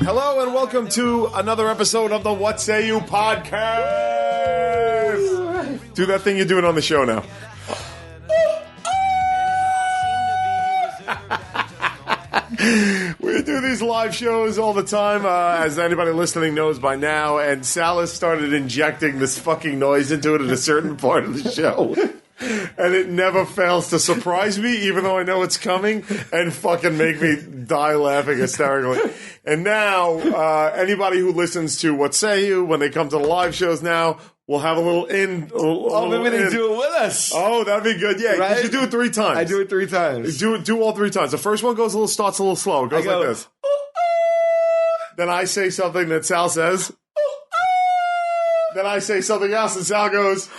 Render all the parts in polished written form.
Hello and welcome to another episode of the What Say You podcast. Do that thing you're doing on the show now. We do these live shows all the time, as anybody listening knows by now, and Sal has started injecting this fucking noise into it at a certain part of the show. And it never fails to surprise me, even though I know it's coming, and fucking make me die laughing hysterically. And now, anybody who listens to What Say You, when they come to the live shows now, we'll have a little in. Maybe they do it with us. Oh, that'd be good. Yeah, right? You should do it 3 times. I do it 3 times. Do all 3 times. The first one starts a little slow. It goes like this. Then I say something that Sal says. Then I say something else, and Sal goes.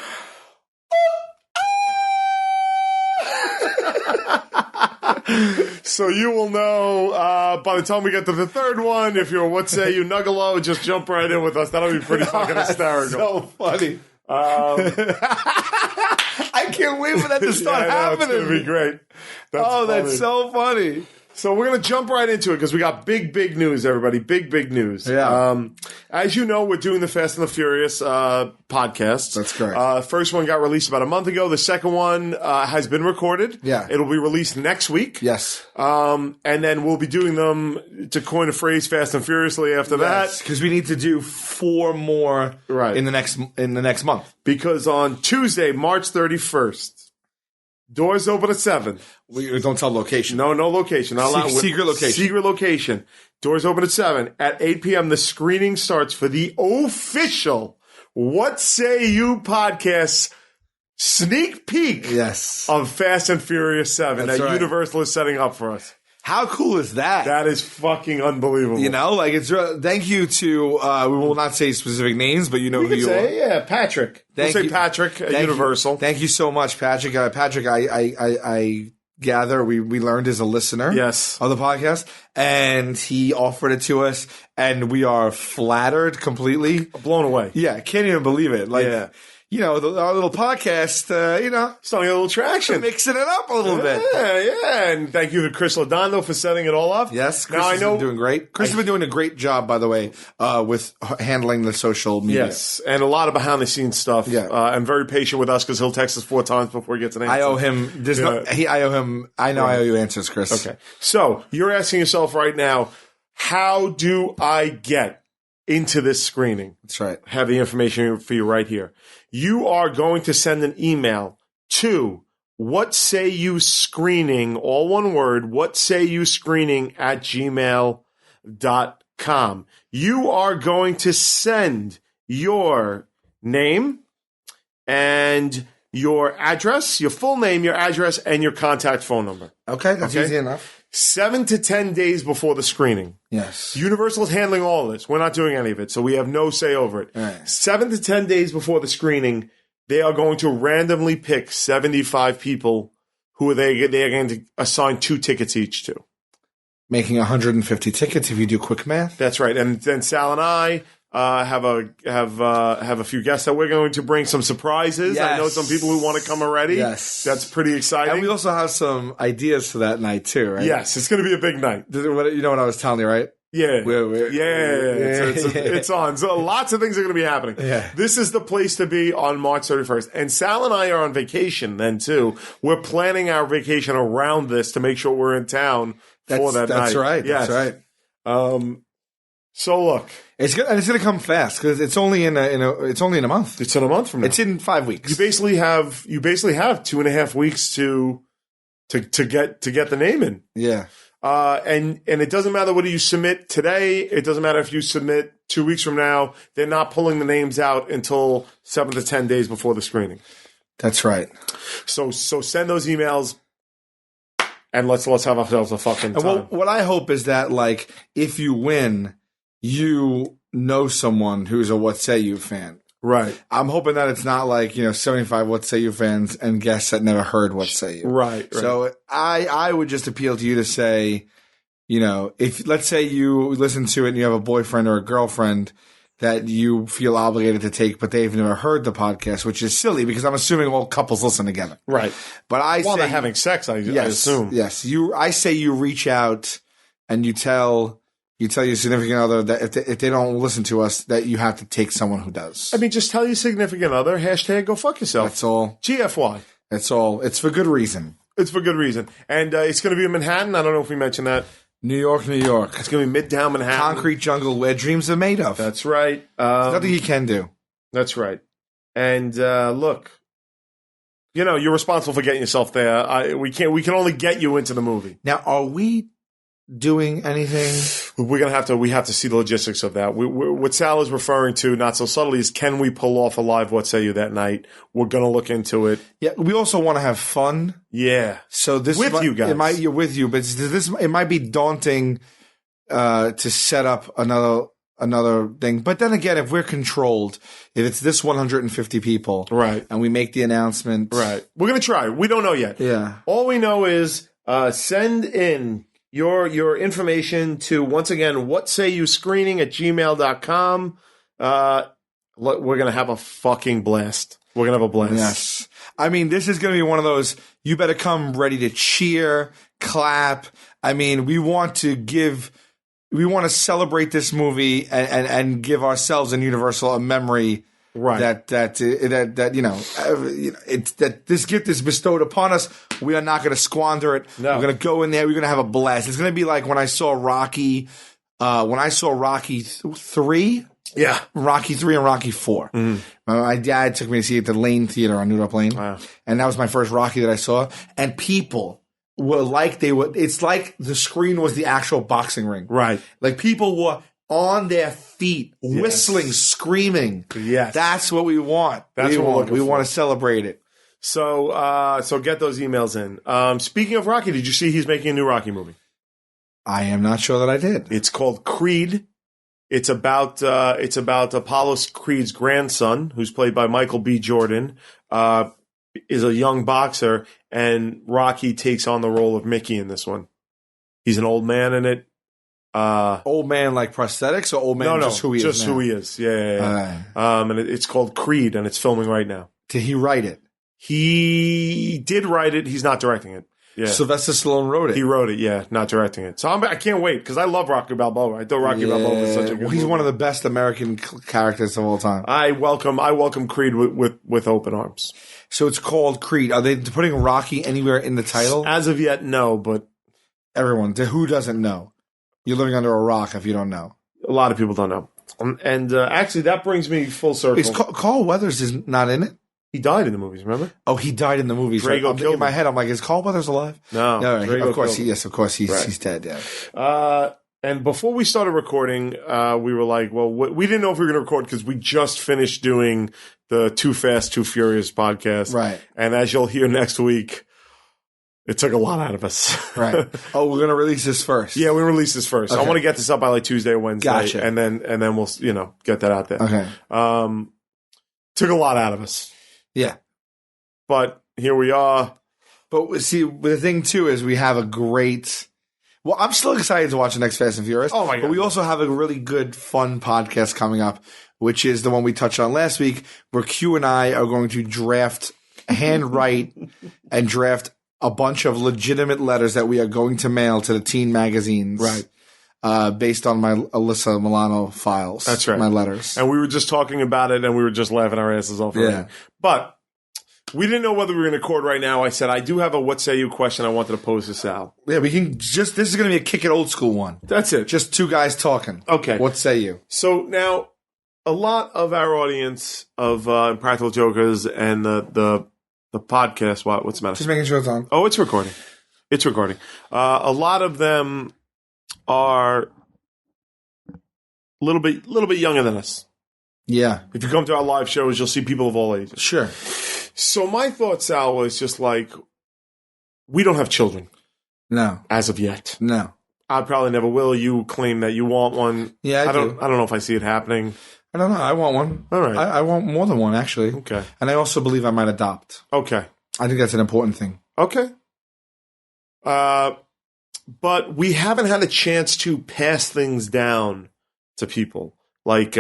So you will know by the time we get to the third one, if you're What Say You Nuggalo, just jump right in with us. That'll be pretty fucking hysterical. So funny. I can't wait for that to start happening. It's going to be great. That's so funny. So we're going to jump right into it because we got big news, everybody. Big news. Yeah. As you know, we're doing the Fast and the Furious podcasts. That's correct. First one got released about a month ago. The second one has been recorded. Yeah. It'll be released next week. Yes. And then we'll be doing them, to coin a phrase, fast and furiously after that. Because we need to do 4 more in the next month. Because on Tuesday, March 31st, doors open at 7. We don't tell location. No location. Not allowed. Secret location. Secret location. Doors open at 7. At 8 p.m., the screening starts for the official What Say You podcast sneak peek of Fast and Furious 7 that Universal is setting up for us. How cool is that? That is fucking unbelievable. You know, like it's. Thank you to. We will not say specific names, but you know who you are. Yeah, Patrick. We'll say Patrick at Universal. Thank you so much, Patrick. Patrick, I gather we learned as a listener, of the podcast, and he offered it to us, and we are flattered, completely blown away. Yeah, can't even believe it. Like. You know, our little podcast, starting a little traction. Mixing it up a little bit. Yeah. And thank you to Chris Lodondo for setting it all up. Yes, Chris has been doing great. Chris has been doing a great job, by the way, with handling the social media. Yes, and a lot of behind-the-scenes stuff. Yeah. And very patient with us because he'll text us 4 times before he gets an answer. I owe him. I owe him. I know I owe you answers, Chris. Okay. So you're asking yourself right now, how do I get into this screening? That's right. I have the information for you right here. You are going to send an email to What Say You Screening, all one word, What Say You Screening at gmail.com. You are going to send your name and your address, your full name, your address, and your contact phone number. Okay, that's easy enough. 7 to 10 days before the screening. Yes. Universal is handling all of this. We're not doing any of it, so we have no say over it. Right. 7 to 10 days before the screening, they are going to randomly pick 75 people who they are going to assign 2 tickets each to. Making 150 tickets if you do quick math. That's right. And then Sal and I have a few guests that we're going to bring some surprises. Yes. I know some people who want to come already. Yes. That's pretty exciting. And we also have some ideas for that night too, right? Yes, it's going to be a big night. You know what I was telling you, right? Yeah. Yeah. It's on. So lots of things are going to be happening. Yeah. This is the place to be on March 31st. And Sal and I are on vacation then too. We're planning our vacation around this to make sure we're in town for that night. That's right. Yes. That's right. So look, it's gonna come fast because it's only in a month. It's in a month from now. It's in 5 weeks. You basically have 2.5 weeks to get the name in. Yeah. And it doesn't matter whether you submit today. It doesn't matter if you submit 2 weeks from now. They're not pulling the names out until 7 to 10 days before the screening. That's right. So send those emails. And let's have ourselves a fucking time. Well, what I hope is that, like, if you win, you know someone who's a What Say You fan. Right. I'm hoping that it's not like, 75 What Say You fans and guests that never heard What Say You. Right. So I would just appeal to you to say, if let's say you listen to it and you have a boyfriend or a girlfriend that you feel obligated to take, but they've never heard the podcast, which is silly because I'm assuming all couples listen together. Right. But while they're having sex, I assume. Yes. I say you reach out and you tell You tell your significant other that if they don't listen to us, that you have to take someone who does. I mean, just tell your significant other, hashtag go fuck yourself. That's all. GFY. That's all. It's for good reason. It's for good reason. And it's going to be in Manhattan. I don't know if we mentioned that. New York, New York. It's going to be Midtown Manhattan. Concrete jungle where dreams are made of. That's right. There's nothing you can do. That's right. And look, you're responsible for getting yourself there. We can only get you into the movie. Now, are we doing anything? We have to see the logistics of that. What Sal is referring to, not so subtly, is can we pull off a live What Say You that night? We're going to look into it. Yeah, we also want to have fun. Yeah. So this with you guys. You're with you, but it might be daunting to set up another thing. But then again, if we're controlled, if it's this 150 people, right, and we make the announcement, right, we're going to try. We don't know yet. Yeah. All we know is send in your information to, once again, whatsayyouScreening@gmail.com. We're going to have a fucking blast. We're going to have a blast. Yes. I mean, this is going to be one of those, you better come ready to cheer, clap. I mean, we want to celebrate this movie and give ourselves and Universal a memory. Right. That this gift is bestowed upon us. We are not going to squander it. No. We're going to go in there. We're going to have a blast. It's going to be like when I saw Rocky 3. Yeah. Rocky 3 and Rocky 4. Mm-hmm. My dad took me to see it at the Lane Theater on New York Lane. Wow. And that was my first Rocky that I saw. And people were like, it's like the screen was the actual boxing ring. Right. Like people were on their feet, whistling, screaming. Yes. That's what we want. We want to celebrate it. So get those emails in. Speaking of Rocky, did you see he's making a new Rocky movie? I am not sure that I did. It's called Creed. It's about Apollo Creed's grandson, who's played by Michael B. Jordan, is a young boxer, and Rocky takes on the role of Mickey in this one. He's an old man in it. Old man like prosthetics, or old man just who he is? Just who he is. Yeah. And it's called Creed, and it's filming right now. Did he write it? He did write it. He's not directing it. Yeah. Sylvester Stallone wrote it. He wrote it, yeah, not directing it. So I can't wait, because I love Rocky Balboa. I thought Rocky Balboa was such a good He's movie. one of the best American characters of all time. I welcome Creed with open arms. So it's called Creed. Are they putting Rocky anywhere in the title? As of yet, no, but everyone, who doesn't know? You're living under a rock if you don't know. A lot of people don't know. And actually, that brings me full circle. Carl Weathers is not in it? He died in the movies, remember? Oh, he died in the movies. Drago killed him. In my head, I'm like, is Carl Weathers alive? No. Of course, he's dead, yeah. And before we started recording, we were like, well, we didn't know if we were going to record because we just finished doing the Too Fast, Too Furious podcast. Right. And as you'll hear next week, it took a lot out of us. Right. Oh, we're going to release this first. Yeah, we release this first. Okay. I want to get this up by like Tuesday or Wednesday. Gotcha. And then we'll, get that out there. Okay. Took a lot out of us. Yeah. But here we are. But see, the thing too is we have a great. Well, I'm still excited to watch the next Fast and Furious. Oh my God. But we also have a really good, fun podcast coming up, which is the one we touched on last week, where Q and I are going to handwrite and draft a bunch of legitimate letters that we are going to mail to the teen magazines. Right. Based on my Alyssa Milano files. That's right. My letters. And we were just talking about it, and we were just laughing our asses off. Yeah. But we didn't know whether we were going to record right now. I said, I do have a What Say You question I wanted to pose to Sal. Yeah, we can this is going to be a kick it old school one. That's it. Just two guys talking. Okay. What say you? So now, a lot of our audience of Impractical Jokers and the podcast, what's the matter? Just making sure it's on. Oh, it's recording. It's recording. A lot of them are a little bit younger than us. Yeah. If you come to our live shows, you'll see people of all ages. Sure. So my thought, Sal, was just like, we don't have children. No. As of yet. No. I probably never will. You claim that you want one. Yeah, I don't know if I see it happening. I don't know. I want one. All right. I want more than one, actually. Okay. And I also believe I might adopt. Okay. I think that's an important thing. Okay. But we haven't had a chance to pass things down to people. Like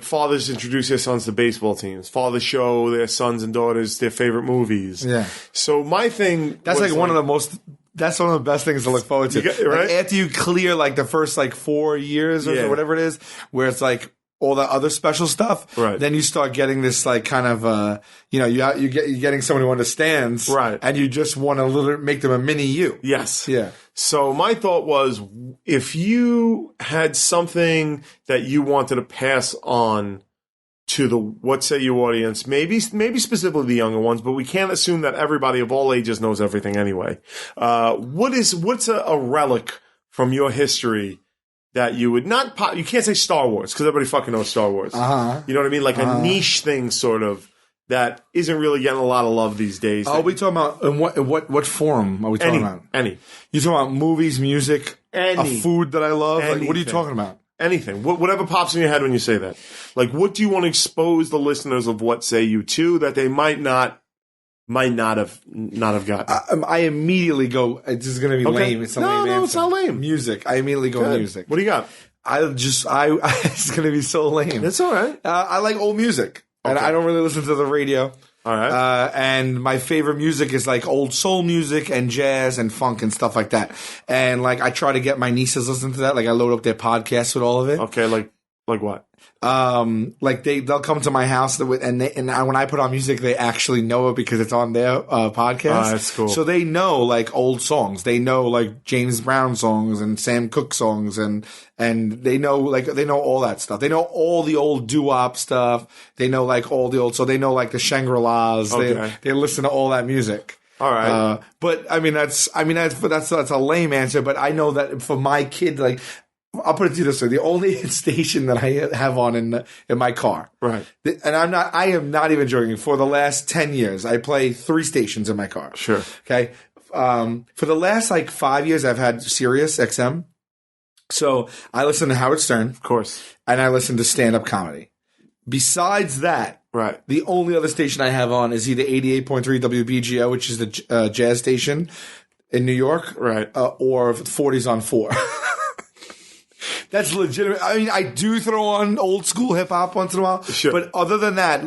fathers introduce their sons to baseball teams. Fathers show their sons and daughters their favorite movies. Yeah. So my thing... That's like one of the most That's one of the best things to look forward to. Right? Like, after you clear like the first like 4 years or whatever it is, where it's like all the other special stuff, right? Then you start getting this like kind of you're getting someone who understands, right? And you just want to make them a mini you. Yes, yeah. So my thought was, if you had something that you wanted to pass on to the What Say You audience, maybe specifically the younger ones, but we can't assume that everybody of all ages knows everything anyway. What's a relic from your history that you would not you can't say Star Wars because everybody fucking knows Star Wars. Uh-huh. You know what I mean? Like a niche thing, sort of, that isn't really getting a lot of love these days. Are we talking about in what forum are we talking about? Any. You talking about movies, music, a food that I love? Like, what are you talking about? Anything. Whatever pops in your head when you say that. Like, what do you want to expose the listeners of What Say You to that they might not have gotten? I immediately go, this is going to be lame. It's a lame answer. No, it's not lame. Music. I immediately go music. What do you got? it's going to be so lame. That's all right. I like old music. And I don't really listen to the radio. All right. And my favorite music is like old soul music and jazz and funk and stuff like that. And like I try to get my nieces to listen to that. Like I load up their podcasts with all of it. Okay, like what? Like they'll come to my house and when I put on music, they actually know it because it's on their podcast. Oh, that's cool. So they know like old songs. They know like James Brown songs and Sam Cooke songs and they know all that stuff. They know all the old doo-wop stuff. They know like all the old, so they know like the Shangri-Las. Okay. They listen to all that music. All right. But that's a lame answer, but I know that for my kid, like, I'll put it to you this way: the only station that I have on in my car, right? And I am not even joking. For the last 10 years, I play 3 stations in my car. Sure. Okay. For the last like 5 years, I've had Sirius XM. So I listen to Howard Stern, of course, and I listen to stand-up comedy. Besides that, right, the only other station I have on is either 88.3 WBGO, which is the jazz station in New York, right, or 40s on 4. That's legitimate. I mean, I do throw on old school hip hop once in a while. Sure. But other than that,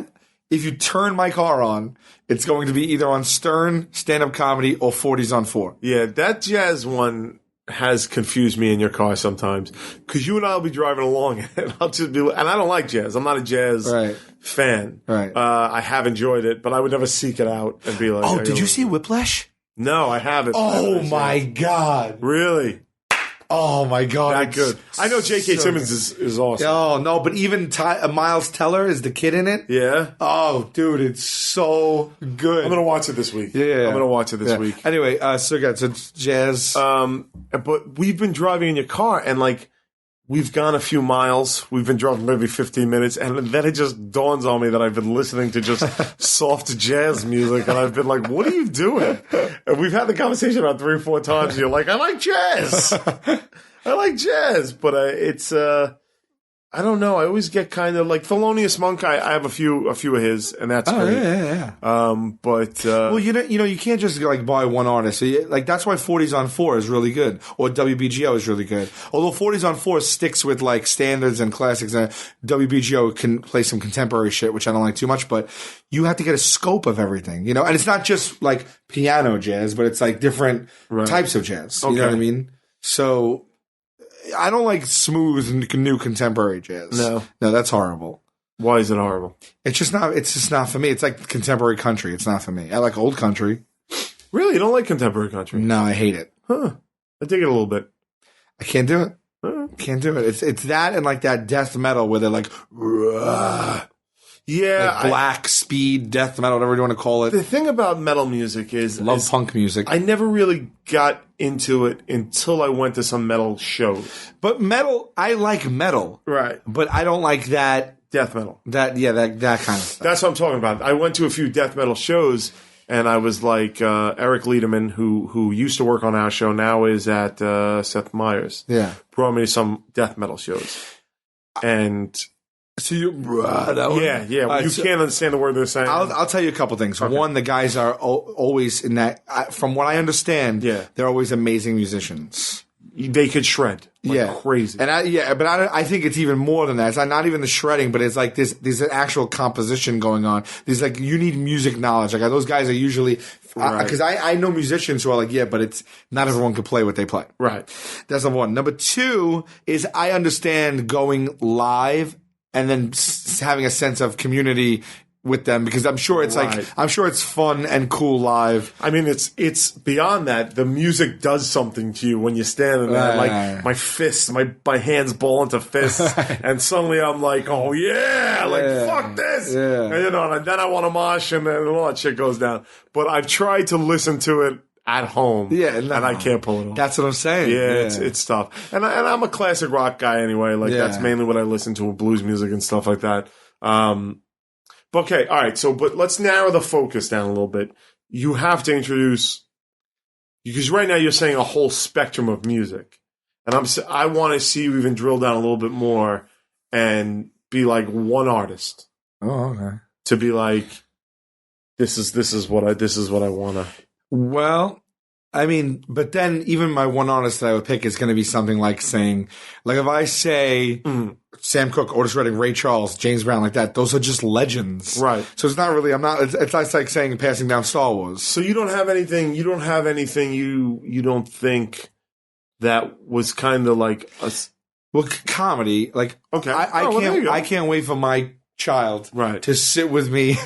if you turn my car on, it's going to be either on Stern, stand-up comedy, or 40s on 4. Yeah, that jazz one has confused me in your car sometimes. Because you and I will be driving along and I'll just be, and I don't like jazz. I'm not a jazz fan. Right. I have enjoyed it, but I would never seek it out and be like, oh, did you see Whiplash? No, I haven't. Oh my God. Really? Oh my God, that good. I know J.K. Simmons is awesome. Oh no, but even Miles Teller is the kid in it. Yeah. Oh, dude, it's so good. I'm gonna watch it this week. Yeah. I'm gonna watch it this week. Anyway, so jazz. But we've been driving in your car, and like we've gone a few miles. We've been driving maybe 15 minutes, and then it just dawns on me that I've been listening to just soft jazz music, and I've been like, "What are you doing?" And we've had the conversation about 3 or 4 times. And you're like, "I like jazz. I like jazz," but it's I don't know. I always get kind of like Thelonious Monk. I have a few of his, and that's great. Yeah. But well, you know, you can't just like buy one artist. So like that's why 40s on 4 is really good, or WBGO is really good. Although 40s on 4 sticks with like standards and classics, and WBGO can play some contemporary shit, which I don't like too much. But you have to get a scope of everything, you know. And it's not just like piano jazz, but it's like different types of jazz. You know what I mean? So. I don't like smooth new contemporary jazz. No, that's horrible. Why is it horrible? It's just not for me. It's like contemporary country. It's not for me. I like old country. Really? You don't like contemporary country? No, I hate it. Huh. I dig it a little bit. I can't do it. Can't do it. It's that and like that death metal where they're like, yeah, like black speed death metal, whatever you want to call it. The thing about metal music is punk music. I never really got into it until I went to some metal shows. But metal, I like metal, right? But I don't like that death metal. That kind of stuff. That's what I'm talking about. I went to a few death metal shows, and I was like Eric Liederman, who used to work on our show, now is at Seth Meyers. Yeah, brought me to some death metal shows, and. So you, yeah. You can't understand the word they're saying. I'll tell you a couple things. Okay. One, the guys are always in that. From what I understand, they're always amazing musicians. they could shred like crazy. And I think it's even more than that. It's not even the shredding, but it's like there's an actual composition going on. There's like, you need music knowledge. Like those guys are usually, because I know musicians who are like, but it's not everyone can play what they play. Right. That's number one. Number two is I understand going live and then having a sense of community with them, because I'm sure it's I'm sure it's fun and cool live. I mean, it's beyond that. The music does something to you when you're standing there. Like my fists, my hands ball into fists, and suddenly I'm like, oh yeah, like fuck this, and, and then I want to mosh, and then all that shit goes down. But I've tried to listen to it at home, and I can't pull it off. That's what I'm saying. It's tough. And I'm a classic rock guy anyway. Like that's mainly what I listen to, blues music and stuff like that. Okay, all right. So, but let's narrow the focus down a little bit. You have to introduce, because right now you're saying a whole spectrum of music, and I want to see you even drill down a little bit more and be like one artist. Oh, okay. To be like, this is what I want to. Well, I mean, but then even my one artist that I would pick is going to be something like saying, like if I say Sam Cooke, Otis Redding, Ray Charles, James Brown, like that, those are just legends. Right. So it's not really, it's like saying passing down Star Wars. So you don't have anything you don't think that was kind of like a... Well, comedy, like, okay. I can't wait for my child to sit with me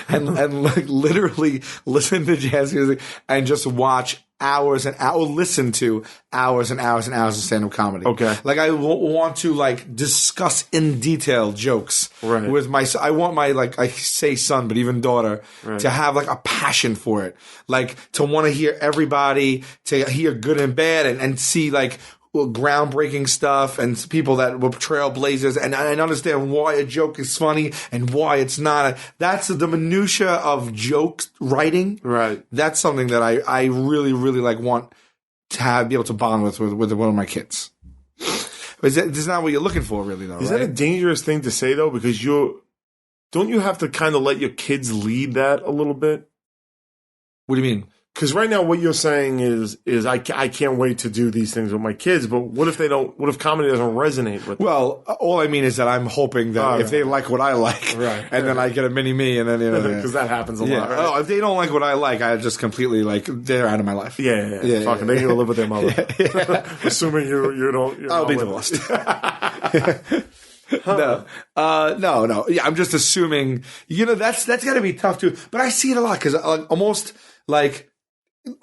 and like literally listen to jazz music and just watch hours and hours, listen to hours and hours and hours of stand-up comedy. Okay. Like I want to like discuss in detail jokes with I want my, like I say son, but even daughter to have like a passion for it. Like to want to hear everybody, to hear good and bad and see like groundbreaking stuff and people that were trailblazers and understand why a joke is funny and why it's not. That's the minutia of joke writing. Right. That's something that I really, really like want to be able to bond with one of my kids. But that's not what you're looking for, really, though. Is that a dangerous thing to say, though? Because don't you have to kind of let your kids lead that a little bit? What do you mean? Because right now what you're saying is I can't wait to do these things with my kids, but what if comedy doesn't resonate with them? Well, all I mean is that I'm hoping that if they like what I like, and then I get a mini-me, and then, because that happens a lot, right? Oh, if they don't like what I like, I just completely, like, they're out of my life. Yeah. Fucking, they can live with their mother. Assuming you don't... I'll be divorced. No. Yeah, I'm just assuming, that's got to be tough, too. But I see it a lot, because almost, like...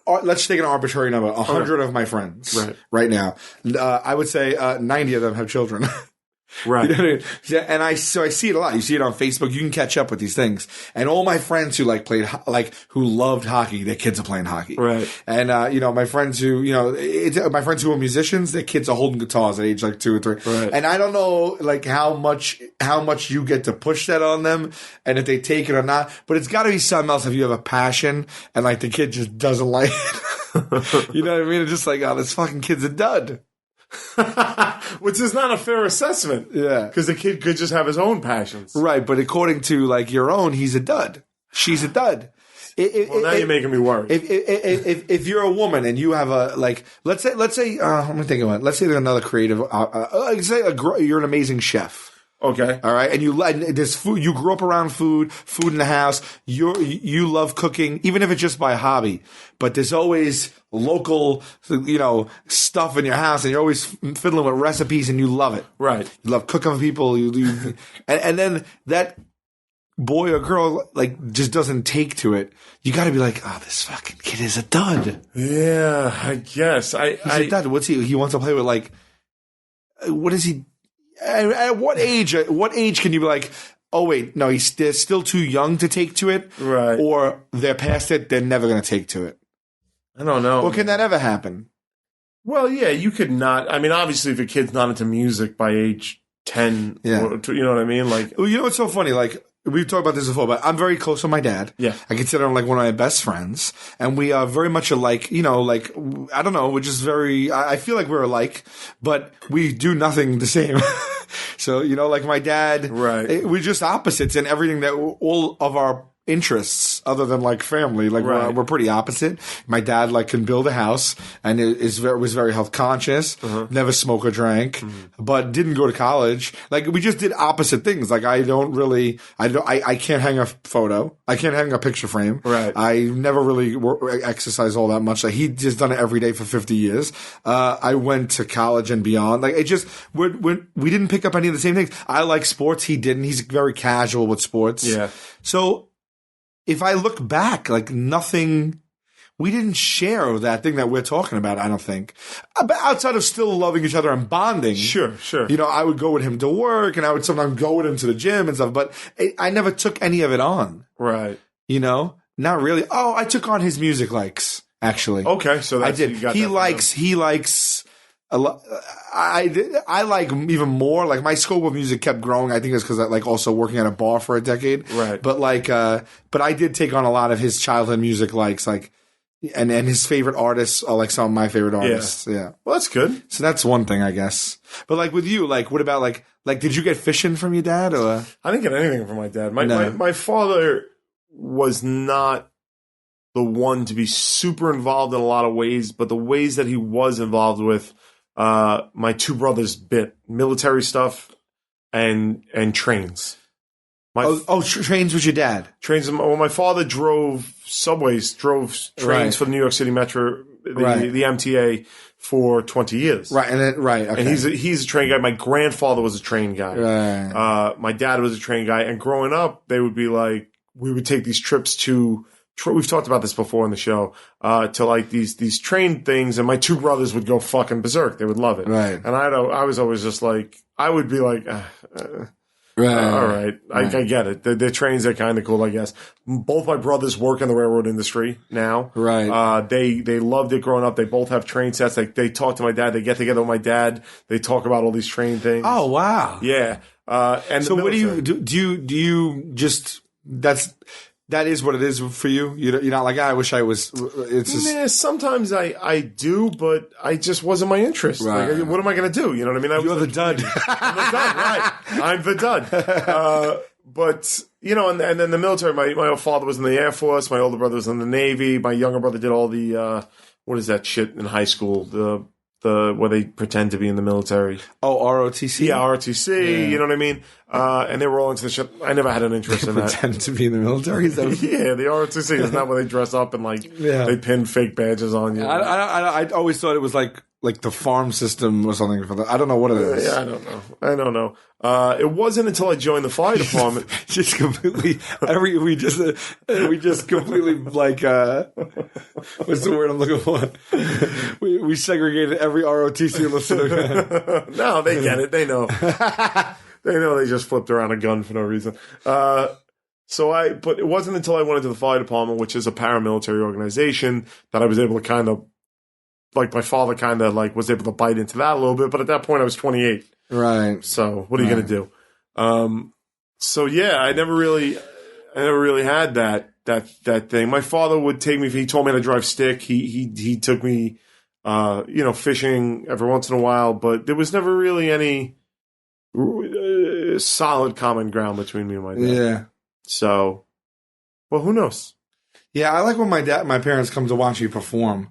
Let's take an arbitrary number. 100 of my friends right now. I would say 90 of them have children. Right. You know what I mean? Yeah, and I see it a lot. You see it on Facebook. You can catch up with these things. And all my friends who who loved hockey, their kids are playing hockey. Right. And, my friends who, my friends who are musicians, their kids are holding guitars at age like 2 or 3. Right. And I don't know, like, how much you get to push that on them and if they take it or not. But it's got to be something else if you have a passion and, like, the kid just doesn't like it. You know what I mean? It's just like, oh, this fucking kid's a dud. Which is not a fair assessment. Yeah. Because the kid could just have his own passions. Right, but according to, like, your own, he's a dud. She's a dud. Now you're making me worried. If you're a woman and you have a, like, let's say, let me think about it. Let's say there's another creative, you're an amazing chef. Okay. All right. And there's food. You grew up around food in the house. You love cooking, even if it's just by hobby. But there's always local, stuff in your house, and you're always fiddling with recipes, and you love it. Right. You love cooking for people. And then that boy or girl, like, just doesn't take to it. You got to be like, oh, this fucking kid is a dud. Yeah, I guess. He's a dud. What's he? He wants to play with, like, what is he? At what age? Can you be like, oh wait, no, they're still too young to take to it, right? Or they're past it, they're never going to take to it. I don't know. Well, can that ever happen? Well, yeah, you could not. I mean, obviously, if a kid's not into music by age 10, you know what I mean? Like, well, what's so funny? Like, we've talked about this before, but I'm very close with my dad. Yeah. I consider him like one of my best friends. And we are very much alike, like, I don't know, we're just I feel like we're alike, but we do nothing the same. So, like my dad, right. We're just opposites in everything that all of our interests other than like family. Like Right. we're pretty opposite. My dad like can build a house and was very health conscious, never smoked or drank, but didn't go to college. Like we just did opposite things. Like I can't hang a photo. I can't hang a picture frame. Right. I never really exercise all that much. Like he just done it every day for 50 years. I went to college and beyond. Like it just, we didn't pick up any of the same things. I like sports. He didn't. He's very casual with sports. Yeah. So if I look back, like nothing, we didn't share that thing that we're talking about, I don't think. But outside of still loving each other and bonding. Sure. You know, I would go with him to work and I would sometimes go with him to the gym and stuff, but I never took any of it on. Right. You know? Not really. Oh, I took on his music likes, actually. Okay, so that's, I did. you got He that likes a lot. I like even more. Like my scope of music kept growing. I think it's because I like also working at a bar for a decade. Right. But like, but I did take on a lot of his childhood music likes, like, and his favorite artists are like some of my favorite artists. Yeah. Well, that's good. So that's one thing, I guess. But like with you, like, what about like, did you get fishing from your dad or? I didn't get anything from my dad. No. My father was not the one to be super involved in a lot of ways, but the ways that he was involved with my two brothers bit military stuff and trains. Trains with your dad. Trains. Well, my father drove subways, trains Right. for the New York City Metro, Right. the MTA for 20 years. Right. And then, right. Okay. And he's a train guy. My grandfather was a train guy. Right. My dad was a train guy. And growing up, they would be like, we would take these trips to, we've talked about this before on the show, to like these train things. And my two brothers would go fucking berserk. They would love it. Right. And I was always just like, I would be like, Right. all right. I get it. The trains are kind of cool, I guess. Both my brothers work in the railroad industry now. Right. They loved it growing up. They both have train sets. They talk to my dad. They get together with my dad. They talk about all these train things. Oh, wow. Yeah. And So what do you do? Do you just that is what it is for you? You're not like, I wish I was. It's just Yeah, sometimes I do, but I just wasn't my interest. Right. Like, what am I going to do? You know what I mean? you're the dud. I'm the dud, right? I'm the dud. But you know, and then the military. My father was in the Air Force. My older brother was in the Navy. My younger brother did all the what is that shit in high school? The where they pretend to be in the military. Oh, ROTC. Yeah, ROTC. Yeah. You know what I mean? And they were all into the shit. I never had an interest in that. Pretend to be in the military. Yeah, the ROTC is not where they dress up and like they pin fake badges on you. I always thought it was like the farm system or something for that. I don't know what it is. Yeah, I don't know. It wasn't until I joined the fire department. just completely we just completely like what's the word I'm looking for? We segregated every ROTC listener. No, they get it. They know. They know they just flipped around a gun for no reason. But it wasn't until I went into the fire department, which is a paramilitary organization, that I was able to kind of, like my father kind of like was able to bite into that a little bit. But at that point I was 28. Right. So what are you going to do? So yeah, I never really had that thing. My father would take me, he told me how to drive stick. He took me, fishing every once in a while, but there was never really any solid common ground between me and my dad. Yeah. So, well, who knows? Yeah, I like when my parents come to watch me perform.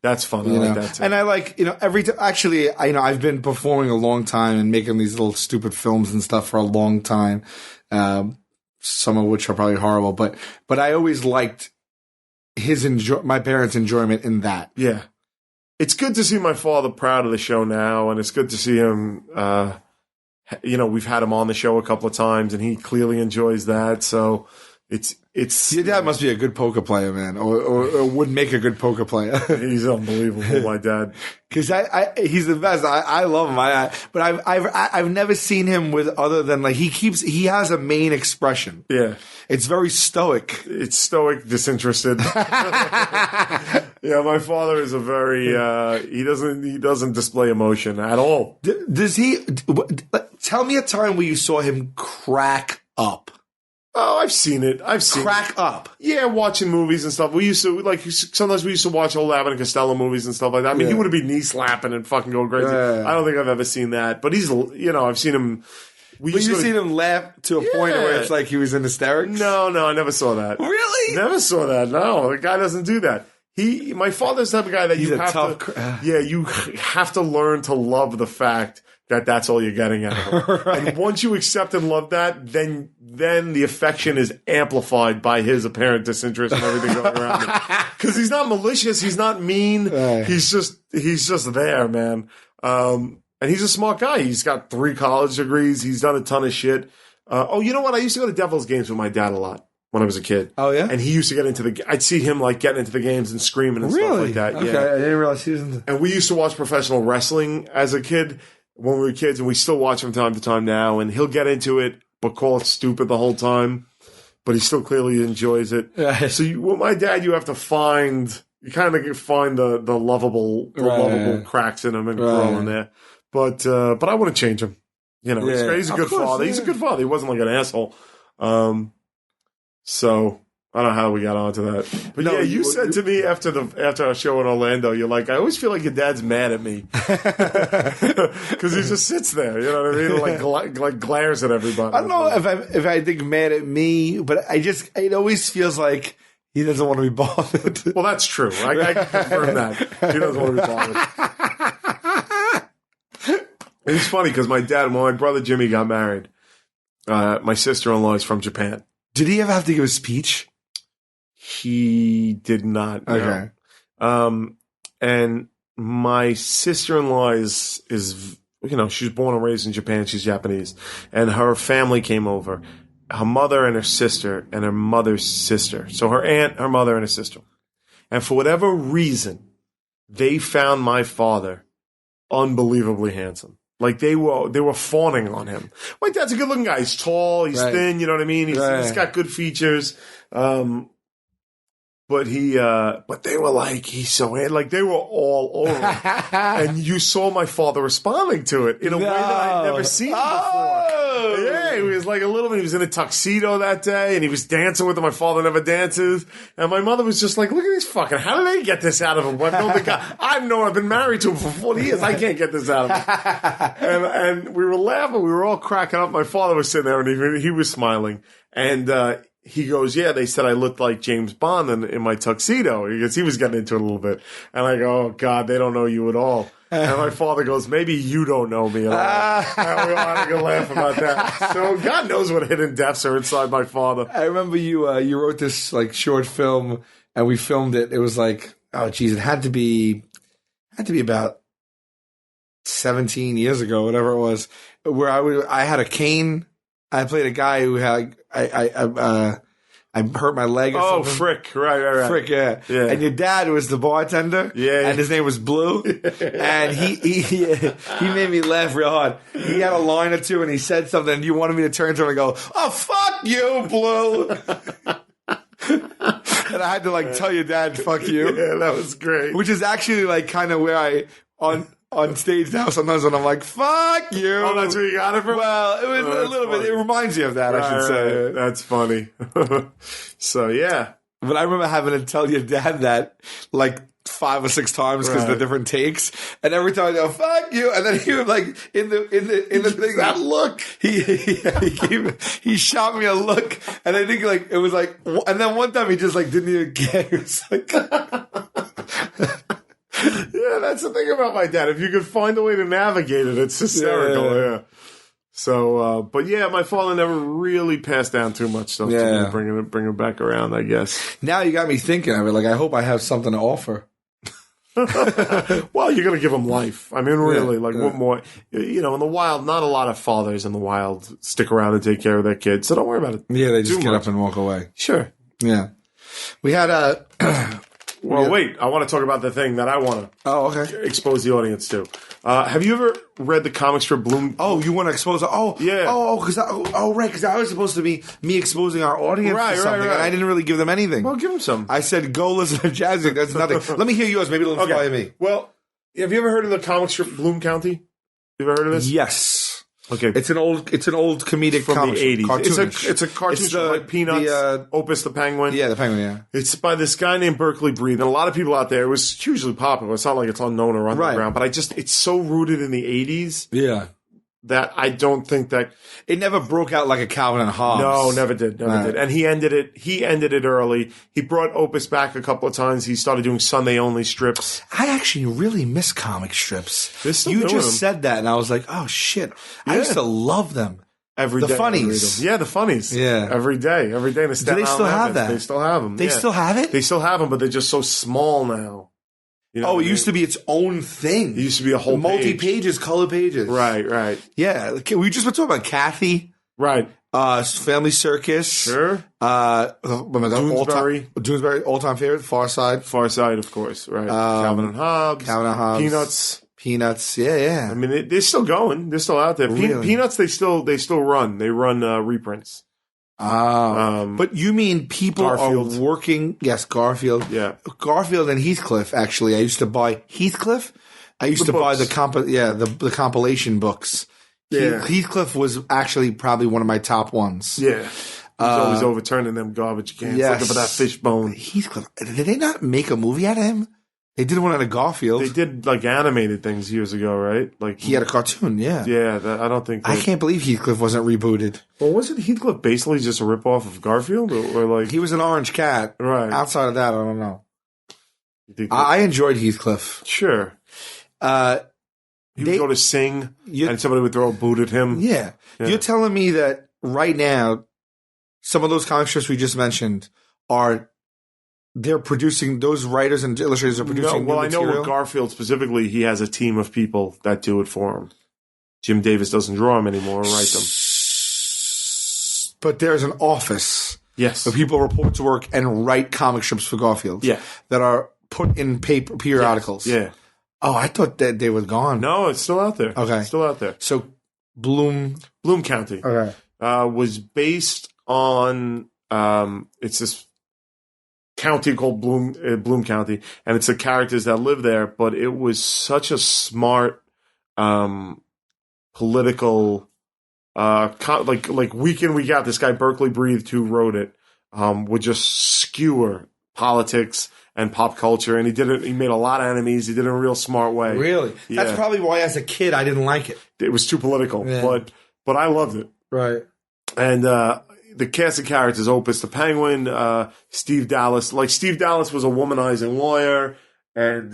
That's fun. I like that too. And I like, every time, actually, I've been performing a long time and making these little stupid films and stuff for a long time. Some of which are probably horrible, but I always liked my parents' enjoyment in that. Yeah. It's good to see my father proud of the show now, and it's good to see him, we've had him on the show a couple of times and he clearly enjoys that. So it's your dad must be a good poker player, man, or would make a good poker player. He's unbelievable, my dad. Because he's the best. I love him. But I've never seen him with other than like he has a main expression. Yeah, it's very stoic. It's stoic, disinterested. Yeah, my father is a very he doesn't display emotion at all. Does he? Tell me a time where you saw him crack up. Oh, I've seen it. Crack up. Yeah, watching movies and stuff. We used to, sometimes we used to watch old Abbott and Costello movies and stuff like that. I mean, he would be knee slapping and fucking going crazy. I don't think I've ever seen that. But he's, I've seen him We But used you to go seen him laugh to a point where it's like he was in hysterics? No, I never saw that. Really? Never saw that. No, the guy doesn't do that. My father's the type of guy that He's you a have tough to. Yeah, you have to learn to love the fact that that's all you're getting out of him. Right. And once you accept and love that, then the affection is amplified by his apparent disinterest and everything going around him. Because he's not malicious, he's not mean. Right. He's just there, man. And he's a smart guy. He's got 3 college degrees. He's done a ton of shit. You know what? I used to go to Devils games with my dad a lot when I was a kid. Oh, yeah? And he used to get into I'd see him like getting into the games and screaming and stuff like that. Okay, Yeah. I didn't realize he was into... And we used to watch professional wrestling as a kid when we were kids, and we still watch from time to time now. And he'll get into it, but call it stupid the whole time. But he still clearly enjoys it. Right. So with my dad, you have to find the lovable cracks in him and grow in there. But I wouldn't change him. You know, he's a good father. Yeah. He's a good father. He wasn't like an asshole. So I don't know how we got onto that. But No, you said to me after our show in Orlando, you're like, I always feel like your dad's mad at me. Because he just sits there, you know what I mean? Like glares at everybody. I don't know if I think mad at me, but it always feels like he doesn't want to be bothered. Well, that's true. I can confirm that. He doesn't want to be bothered. It's funny because my dad, when my brother Jimmy got married, my sister-in-law is from Japan. Did he ever have to give a speech? He did not. Okay. No. And my sister-in-law is she's born and raised in Japan. She's Japanese, and her family came over. Her mother and her sister and her mother's sister. So her aunt, her mother, and her sister. And for whatever reason, they found my father unbelievably handsome. Like they were fawning on him. My dad's a good looking guy. He's tall, he's thin, you know what I mean? He's got good features. But they were like, he's so like they were all over him. And you saw my father responding to it in a way that I'd never seen before. Yeah, he was like he was in a tuxedo that day and he was dancing with him. My father never dances. And my mother was just like, look at these fucking, how do they get this out of him? I've been married to him for 40 years. I can't get this out of him. And we were laughing. We were all cracking up. My father was sitting there and he was smiling. And, he goes, yeah, they said I looked like James Bond in my tuxedo. Because he was getting into it a little bit. And I go, oh, God, they don't know you at all. And my father goes, maybe you don't know me at all. And we all had a good laugh about that. So God knows what hidden depths are inside my father. I remember you wrote this like short film and we filmed it. It was like, oh, geez, it had to be about 17 years ago, whatever it was, where I had a cane. I played a guy who had I hurt my leg or something. Oh, Frick. Right. Frick, yeah. And your dad was the bartender. Yeah. And his name was Blue. And he made me laugh real hard. He had a line or two and he said something and you wanted me to turn to him and go, oh, fuck you, Blue. And I had to like tell your dad, fuck you. Yeah, that was great. Which is actually like kind of where on stage now, sometimes when I'm like, fuck you. Oh, that's where you got it from? Well, it was a little bit. It reminds you of that, I should say. Right. That's funny. So, yeah. But I remember having to tell your dad that like 5 or 6 times because the different takes. And every time I go, fuck you. And then he would like, in the thing, that look, he shot me a look. And I think like, it was like, and then one time he just like didn't even care. He was like, yeah, that's the thing about my dad. If you could find a way to navigate it, it's hysterical. Yeah. So, but yeah, my father never really passed down too much stuff to me, bring it back around, I guess. Now you got me thinking of it. Like, I hope I have something to offer. Well, you're going to give him life. I mean, really, what more? You know, in the wild, not a lot of fathers in the wild stick around and take care of their kids. So don't worry about it. Yeah, they just get up and walk away. Sure. Yeah. We had a... Well, wait. I want to talk about the thing that I want to expose the audience to. Have you ever read the comic strip Bloom? Oh, you want to expose it? Oh, yeah. Because that was supposed to be me exposing our audience to something, and I didn't really give them anything. Well, give them some. I said, go listen to jazz music. That's nothing. Let me hear yours. Maybe it'll inspire me. Well, have you ever heard of the comic strip Bloom County? You ever heard of this? Yes. Okay, it's an old comedic from the 80s. It's a cartoon show like Peanuts, Opus the Penguin. Yeah, the Penguin. Yeah, it's by this guy named Berkeley Breed, and a lot of people out there. It was hugely popular. It's not like it's unknown or underground, but it's so rooted in the 80s. Yeah, that I don't think that It never broke out like a Calvin and Hobbes. no, never did. And he ended it early. He brought Opus back a couple of times. He started doing Sunday only strips. I actually really miss comic strips. They're still You doing just them. said that, and I was like, oh shit! I used to love them. Every The day I funnies. read them. Yeah, the funnies. Yeah. Every day. In the Do they Staten still Island have Rapids. that? They still have them. They still have it. They still have them, but they're just so small now. You know Oh, what it I used to mean? be its own thing. It used to be a whole multi page. pages, color pages. Right. Yeah, we just been talking about Kathy, Right. Family Circus. Sure. Doonesbury, all time favorite. Far Side, Far Side, of course. Right. Calvin and Hobbes. Peanuts. Yeah. I mean, they're still going. They're still out there. Really? Peanuts, they still run. They run reprints. But you mean people Garfield. are working? Yes, Garfield. Yeah. Garfield and Heathcliff. Actually, I used to buy Heathcliff. I used The to buy books. the compilation books. Yeah. Heathcliff was actually probably one of my top ones. Yeah. He's always overturning them garbage cans, yes. looking for that fish bone. Heathcliff. Did they not make a movie out of him? They did one out of Garfield. They did like animated things years ago, right? Like He had a cartoon, yeah. Yeah, I don't think. I can't believe Heathcliff wasn't rebooted. Well, wasn't Heathcliff basically just a ripoff of Garfield, or like He was an orange cat. right? Outside of that, I don't know. You think I enjoyed Heathcliff. sure. He would go to sing, and somebody would throw a boot at him. Yeah. You're telling me that right now, some of those comic strips we just mentioned they're producing, those writers and illustrators are producing well, new I know material? with Garfield specifically, he has a team of people that do it for him. Jim Davis doesn't draw him anymore or write them. But there's an office Yes. where people report to work and write comic strips for Garfield. Yeah. That are put in paper periodicals. Yeah. Oh, I thought that they were gone. No, it's still out there. Okay. It's still out there. So Bloom County Okay. was based on it's this county called Bloom County, and it's the characters that live there. But it was such a smart political like week in week out. This guy Berkeley Breathed, who wrote it, would just skewer politics and pop culture, and he did it. He made a lot of enemies. He did it in a real smart way. Really? Yeah. That's probably why as a kid I didn't like it. It was too political, Yeah. but I loved it. Right. And the cast of characters: Opus the Penguin, Steve Dallas. Like Steve Dallas was a womanizing lawyer, and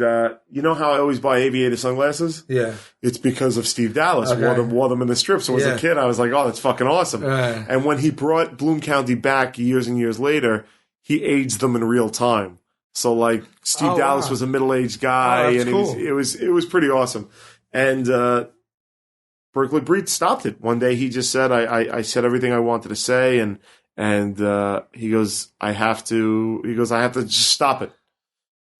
you know how I always buy aviator sunglasses? Yeah. It's because of Steve Dallas. Okay. Wore them in the strip. So as Yeah. a kid, I was like, "Oh, that's fucking awesome!" Right. And when he brought Bloom County back years and years later, he aged them in real time. So like Steve Dallas was a middle-aged guy, Oh, that's and cool. it was pretty awesome. And Berkeley Breed stopped it one day. He just said, "I said everything I wanted to say," and he goes, "I have to." He goes, "I have to just stop it."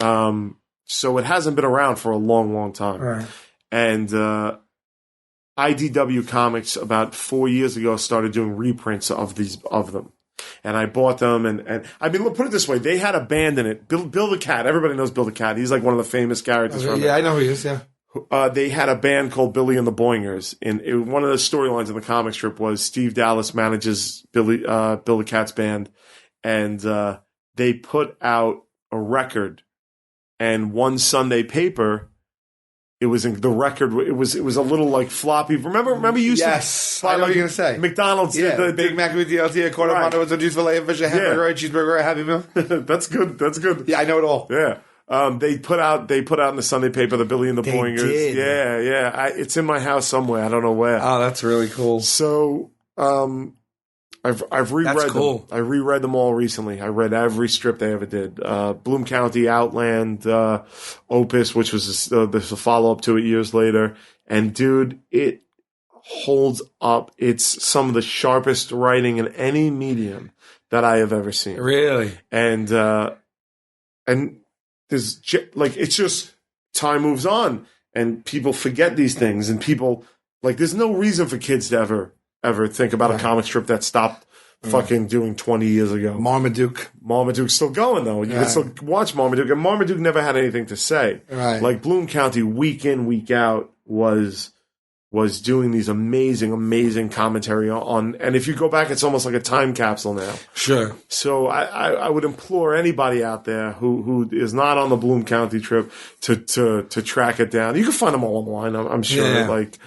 So it hasn't been around for a long, long time. Right. And IDW Comics about 4 years ago started doing reprints of them. And I bought them, and I mean, look, put it this way: they had a band in it. Bill the Cat. Everybody knows Bill the Cat. He's like one of the famous characters from it. Yeah, I know who he is. Yeah. They had a band called Billy and the Boingers, and one of the storylines in the comic strip was Steve Dallas manages Bill the Cat's band, and they put out a record, and one Sunday paper. It was in the record. It was a little like floppy. Remember you used Yes. to buy I know what like you're gonna say. McDonald's. Yeah. the Big Mac with the LT, a quarter Right. pounder with a juice fillet, a fish, a hamburger, a cheeseburger, a Happy Meal. That's good. That's good. Yeah, I know it all. Yeah. They put out in the Sunday paper the Billy and the Boingers. did. Yeah. It's in my house somewhere. I don't know where. Oh, that's really cool. So I've reread That's cool. them. I reread them all recently. I read every strip they ever did. Bloom County, Outland, Opus, which was there's a follow up to it years later. And dude, it holds up. It's some of the sharpest writing in any medium that I have ever seen. Really? And there's like, it's just time moves on and people forget these things, and people like, there's no reason for kids to ever think about a comic strip that stopped fucking doing 20 years ago. Marmaduke's still going though. You can still watch Marmaduke, and Marmaduke never had anything to say. Right. Like Bloom County week in, week out was doing these amazing commentary on, and if you go back, it's almost like a time capsule now. Sure. So I would implore anybody out there who is not on the Bloom County trip to track it down. You can find them all online, I'm sure. Yeah. Like,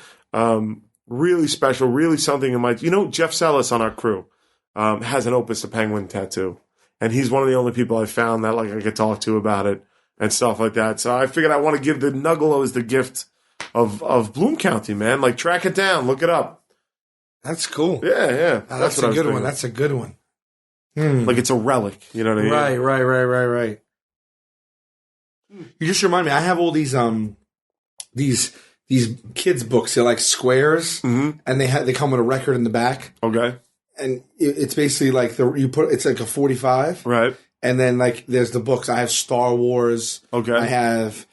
really special, really something in my. You know, Jeff Sellis on our crew has an Opus the Penguin tattoo, and he's one of the only people I found that like I could talk to about it and stuff like that. So I figured I want to give the Nuggelos the gift of Bloom County, man. Like track it down, look it up. That's cool. Yeah. That's a good one. That's a good one. Like it's a relic. You know what I mean? Right. You just remind me. I have all these kids books. They're like squares, and they come with a record in the back. Okay. And it's basically like it's like a 45, right? And then like there's the books. I have Star Wars. Okay. I have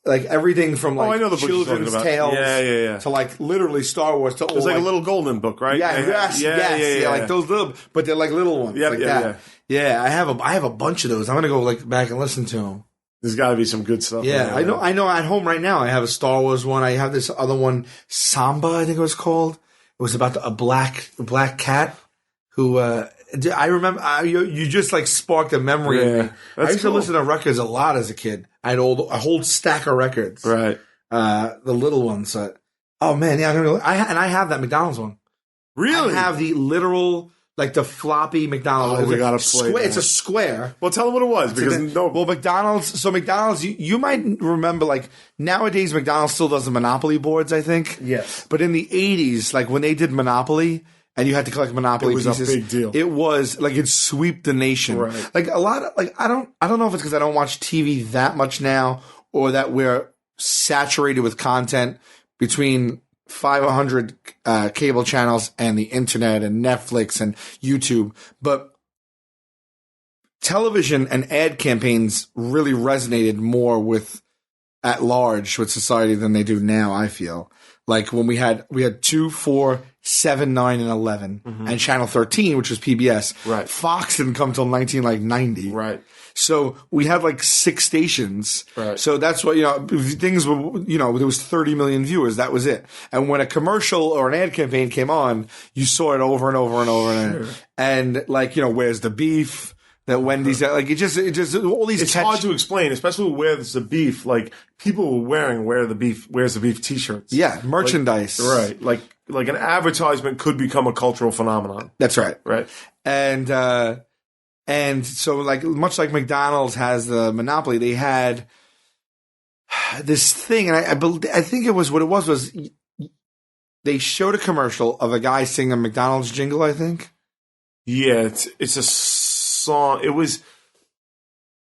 like everything from like I know the children's tales, yeah, to like literally Star Wars. To it's like a little golden book, right? Yeah, like those little, but they're like little ones, like that. Yeah, I have a bunch of those. I'm gonna go like back and listen to them. There's got to be some good stuff. Yeah, I know. At home right now, I have a Star Wars one. I have this other one, Samba, I think it was called. It was about a black cat who. I remember you just like sparked a memory in me. I used to listen to records a lot as a kid. I had a whole stack of records, right? The little ones. Oh man, yeah, I have that McDonald's one. Really? I have the literal. Like the floppy McDonald's. Oh, we gotta play that. It's a square. Well, tell them what it was because McDonald's. So McDonald's, you might remember like nowadays McDonald's still does the Monopoly boards, I think. Yes. But in the 80s, like when they did Monopoly and you had to collect Monopoly pieces, it was a big deal. It was like it swept the nation. Right. Like a lot of like I don't know if it's because I don't watch TV that much now or that we're saturated with content between 500 cable channels and the internet and Netflix and YouTube. But television and ad campaigns really resonated more with at large with society than they do now, I feel. Like when we had 2, 4, 7, 9, and 11 and channel 13, which was PBS. Right. Fox didn't come until 1990. Right. So we had like 6 stations. Right. So that's what, things were, there was 30 million viewers. That was it. And when a commercial or an ad campaign came on, you saw it over and over and over. Sure. And like, where's the beef? That Wendy's, like, it just all these. It's hard to explain, especially where's the beef. Like people were wearing where's the beef T-shirts. Yeah. Merchandise. Right. Like an advertisement could become a cultural phenomenon. That's right. Right. And so, like, much like McDonald's has the monopoly, they had this thing, and I think it was what it was they showed a commercial of a guy singing a McDonald's jingle, I think. Yeah, it's a song. It was.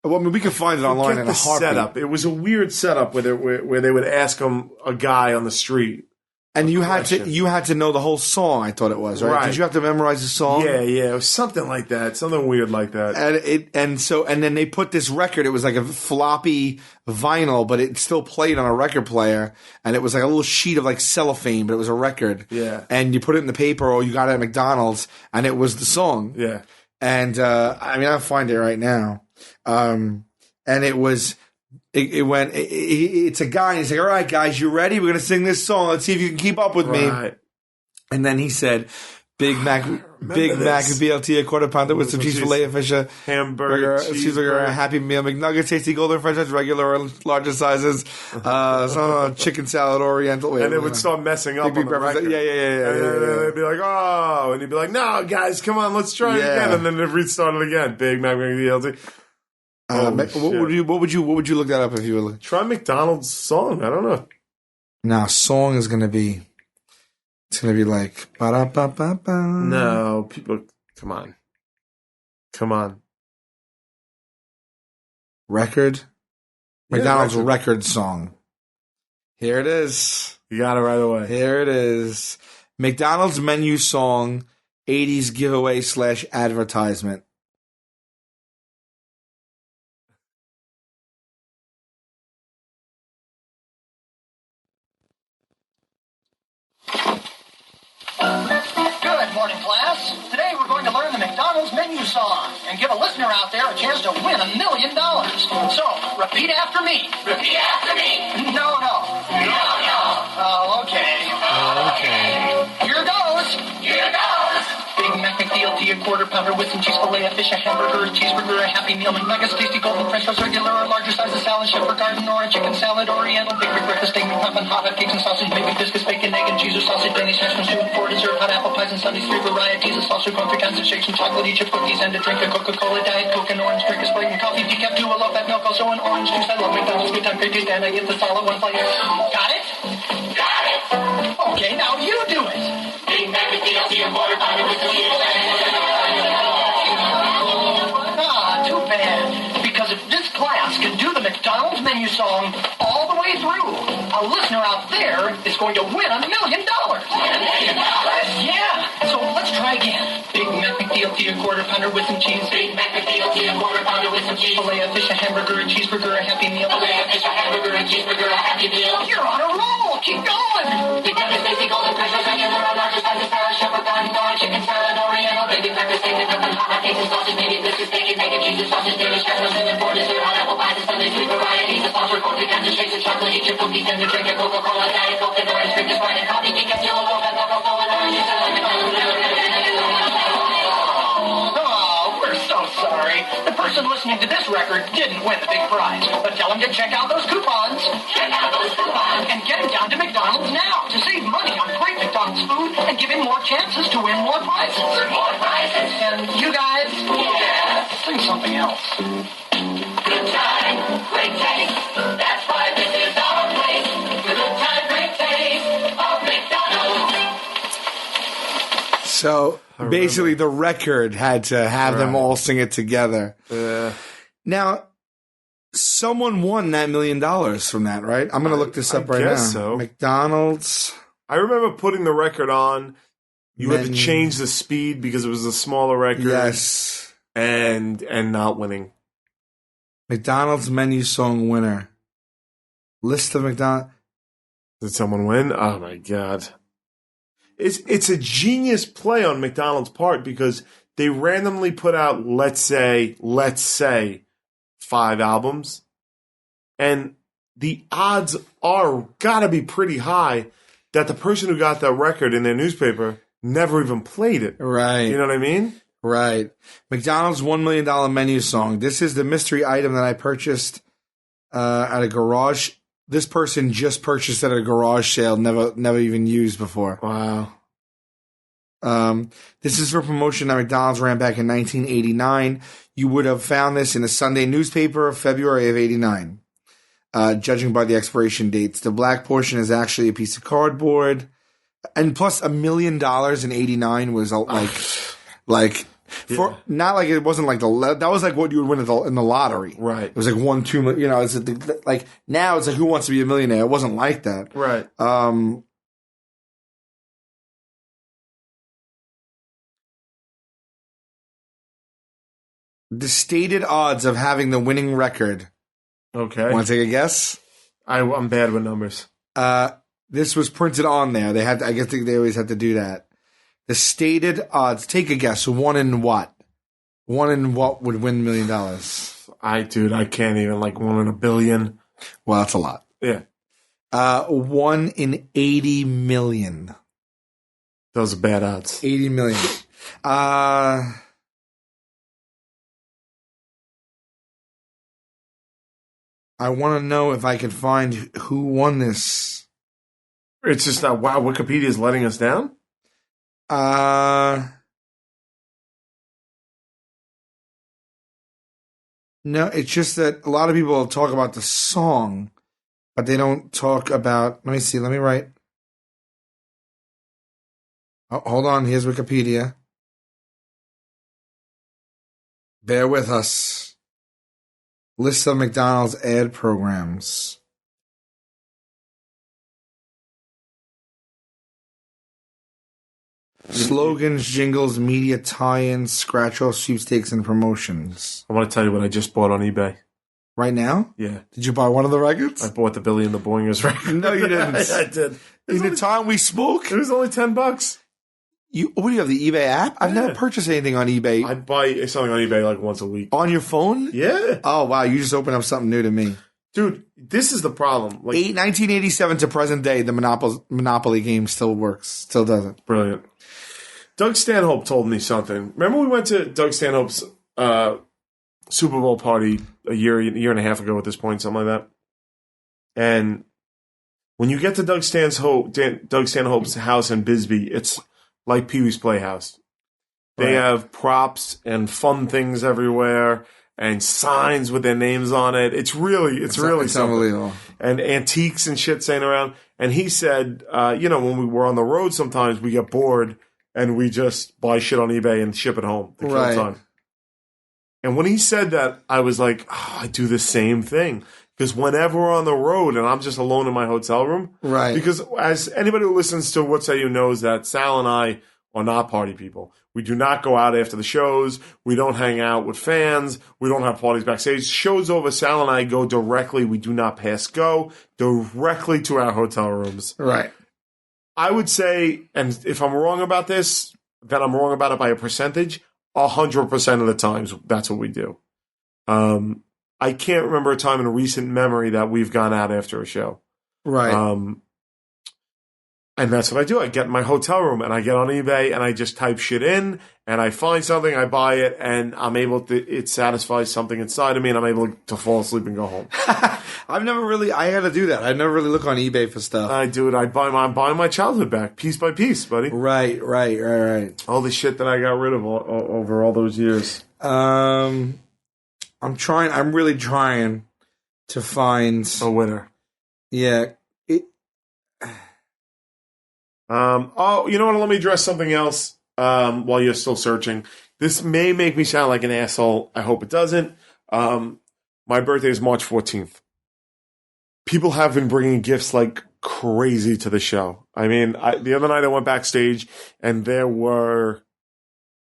Well, I mean, we can find it online in a heartbeat. Setup. It was a weird setup where they would ask him a guy on the street. And you had to know the whole song. I thought it was right. Did you have to memorize the song? Yeah, it was something like that, something weird like that. And then they put this record. It was like a floppy vinyl, but it still played on a record player. And it was like a little sheet of like cellophane, but it was a record. Yeah. And you put it in the paper, or you got it at McDonald's, and it was the song. Yeah. And I'll find it right now. And it was. It's a guy, and he's like, all right, guys, you ready? We're going to sing this song. Let's see if you can keep up with me. And then he said, Big Mac, BLT, a quarter pounder with some cheese filet fish, a hamburger, cheeseburger, a Happy Meal, McNuggets, tasty golden french fries, regular or larger sizes, chicken salad, oriental. And it would start messing up on the record. Yeah. And they'd be like, oh, and he'd be like, no, guys, come on, let's try it again. And then it'd restart it again. Big Mac, BLT. What would you look that up if you were looking? Try McDonald's song. I don't know. Now, song is gonna be. It's gonna be like. Ba-da-ba-ba-ba. No, people. Come on. Record. McDonald's record song. Here it is. You got it right away. Here it is. McDonald's menu song. 80s giveaway / advertisement. Good morning, class. Today we're going to learn the McDonald's menu song and give a listener out there a chance to win $1 million. So, repeat after me. Repeat after me. No. Oh, okay. Here goes. Big Mac McDLT, a quarter pounder with some cheese fillet, a fish, a hamburger, a cheeseburger, a Happy Meal, McNuggets, tasty golden French toast, regular or larger size of salad, shepherd garden or a chicken salad, oriental, big breakfast, steak, McMuffin, hot cakes and sausage, maybe biscuits, bacon, egg and cheese or sausage, Danish hash brown, soup, for dessert, hot apple pies and sundaes, 3 varieties of salsa, corn, 3 kinds of shakes, some chocolate, chip cookies, and a drink, a Coca-Cola, Diet Coke, and orange drink, a Sprite and coffee, decaf, 2, a low-fat milk, also an orange juice. I love McDonald's, good time, great taste, and I get this all at one place. Got it? Got it. Okay, now you do it. Big Mac with DLC and quarter pounder with some cheese. Too bad. Because if this class can do the McDonald's menu song all the way through, a listener out there is going to win $1 million. $1 million? Yeah. So let's try again. Big Mac McDLT, a quarter pounder with some cheese. Big Mac McDLT, a quarter pounder with some cheese. Filet of fish, a hamburger, a cheeseburger, a Happy Meal. Filet of fish, a hamburger, a cheeseburger, a Happy Meal. You're on a roll. Keep going. Big Mac is tasty, golden French toast, regular or larger size of salad, shepherd garden, or chicken salad, oriental, baby breakfast, steak, McMuffin, hot cakes and sausage, maybe biscuits, bacon, egg and cheese, sausage, Danish hash brown, and for dessert, hot apple pies and sundaes, 3 varieties of salsa, corn, 3 kinds of shakes and chocolate, chip cookies, and a drink, a Coca-Cola, Diet Coke, and orange drink, a Sprite and coffee, decaf, 2, a low-fat milk, also an orange juice, and we're so sorry. The person listening to this record didn't win the big prize. But tell them to check out those coupons. Check out those coupons. And get him down to McDonald's now to save money on great McDonald's food and give him more chances to win more prizes. More prizes. And you guys, sing something else. Good time, great taste. That's why this is our place. Good time, great taste of McDonald's. So basically, the record had to have them all sing it together. Now, someone won that $1 million from that, right? I'm going to look this up right now. So. McDonald's. I remember putting the record on. You had to change the speed because it was a smaller record. Yes. And not winning. McDonald's menu song winner. List of McDonald's. Did someone win? Oh, my God. It's a genius play on McDonald's part because they randomly put out, let's say, 5 albums. And the odds are gotta be pretty high that the person who got that record in their newspaper never even played it. Right. You know what I mean? Right. McDonald's $1 million menu song. This is the mystery item that I purchased at a garage. This person just purchased at a garage sale, never even used before. Wow. This is for promotion that McDonald's ran back in 1989. You would have found this in a Sunday newspaper of February of 89. Judging by the expiration dates, the black portion is actually a piece of cardboard, and plus $1 million in 89 was not like it wasn't like that was like what you would win in the lottery, right? It was like 1, 2 million. You know, it's like now it's like who wants to be a millionaire? It wasn't like that, right? The stated odds of having the winning record. Okay. Want to take a guess? I'm bad with numbers. This was printed on there. I guess they always have to do that. The stated odds. Take a guess. 1 in what? 1 in what would win $1 million? I can't even 1 in a billion. Well, that's a lot. Yeah. 1 in 80 million. Those are bad odds. 80 million. I want to know if I can find who won this. It's just that, wow, Wikipedia is letting us down? No, it's just that a lot of people talk about the song, but they don't talk about... Let me see, let me write. Oh, hold on, here's Wikipedia. Bear with us. List of McDonald's ad programs. Slogans, jingles, media tie-ins, scratch-off sweepstakes, and promotions. I want to tell you what I just bought on eBay. Right now? Yeah. Did you buy one of the records? I bought the Billy and the Boingers record. No, you didn't. I did. In the time we spoke? It was only $10. What do you have, the eBay app? I've never purchased anything on eBay. I buy something on eBay once a week. On your phone? Yeah. Oh, wow. You just opened up something new to me. Dude, this is the problem. 1987 to present day, the Monopoly game still works. Still does it. Brilliant. Doug Stanhope told me something. Remember we went to Doug Stanhope's Super Bowl party a year and a half ago at this point, something like that. And when you get to Doug Stanhope's house in Bisbee, it's like Pee-wee's Playhouse. They have props and fun things everywhere and signs with their names on it. It's really unbelievable. And antiques and shit saying around. And he said, when we were on the road, sometimes we get bored and we just buy shit on eBay and ship it home to kill time. And when he said that, I was like, I do the same thing. Because whenever we're on the road and I'm just alone in my hotel room. Right. Because as anybody who listens to What Say You knows that Sal and I are not party people. We do not go out after the shows. We don't hang out with fans. We don't have parties backstage. Shows over, Sal and I go directly. We do not pass go directly to our hotel rooms. Right. I would say, and if I'm wrong about this, then I'm wrong about it by a percentage. 100% of the times, that's what we do. I can't remember a time in recent memory that we've gone out after a show. Right. And that's what I do. I get in my hotel room and I get on eBay and I just type shit in and I find something, I buy it, and I'm able to, it satisfies something inside of me and I'm able to fall asleep and go home. I had to do that. I never really look on eBay for stuff. I do it. I'm buying my childhood back piece by piece, buddy. Right. All the shit that I got rid of over all those years. I'm really trying to find a winner. Yeah. You know what? Let me address something else while you're still searching. This may make me sound like an asshole. I hope it doesn't. My birthday is March 14th. People have been bringing gifts like crazy to the show. I mean, the other night I went backstage and there were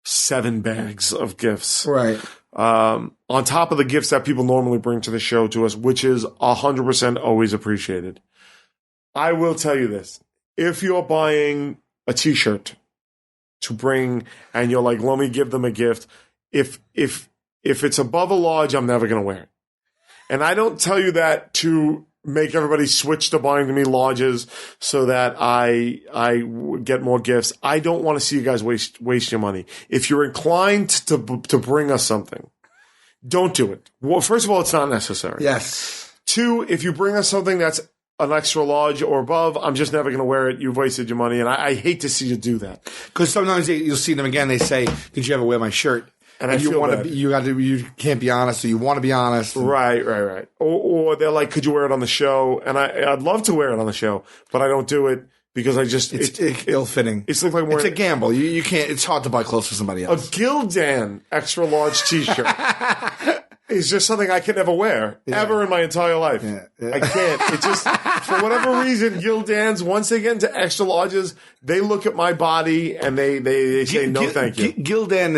7 bags of gifts. Right. On top of the gifts that people normally bring to the show to us, which is 100% always appreciated. I will tell you this. If you're buying a t-shirt to bring and you're like, let me give them a gift, if it's above a large, I'm never going to wear it. And I don't tell you that to make everybody switch to buying me larges so that I get more gifts. I don't want to see you guys waste your money. If you're inclined to bring us something, don't do it. Well, first of all, it's not necessary. Yes. 2, if you bring us something that's an extra large or above, I'm just never going to wear it. You've wasted your money, and I hate to see you do that. Because sometimes you'll see them again. They say, "Did you ever wear my shirt?" And you want to, you can't be honest, so you want to be honest. Right. Or they're like, "Could you wear it on the show?" And I'd love to wear it on the show, but I don't do it because it's ill-fitting. It's like it's a gamble. You can't. It's hard to buy clothes for somebody else. A Gildan extra large T-shirt. It's just something I can never wear ever in my entire life. Yeah. I can't. It just, for whatever reason, Gildans, once they get into extra larges, they look at my body and they say no, thank you. Gildan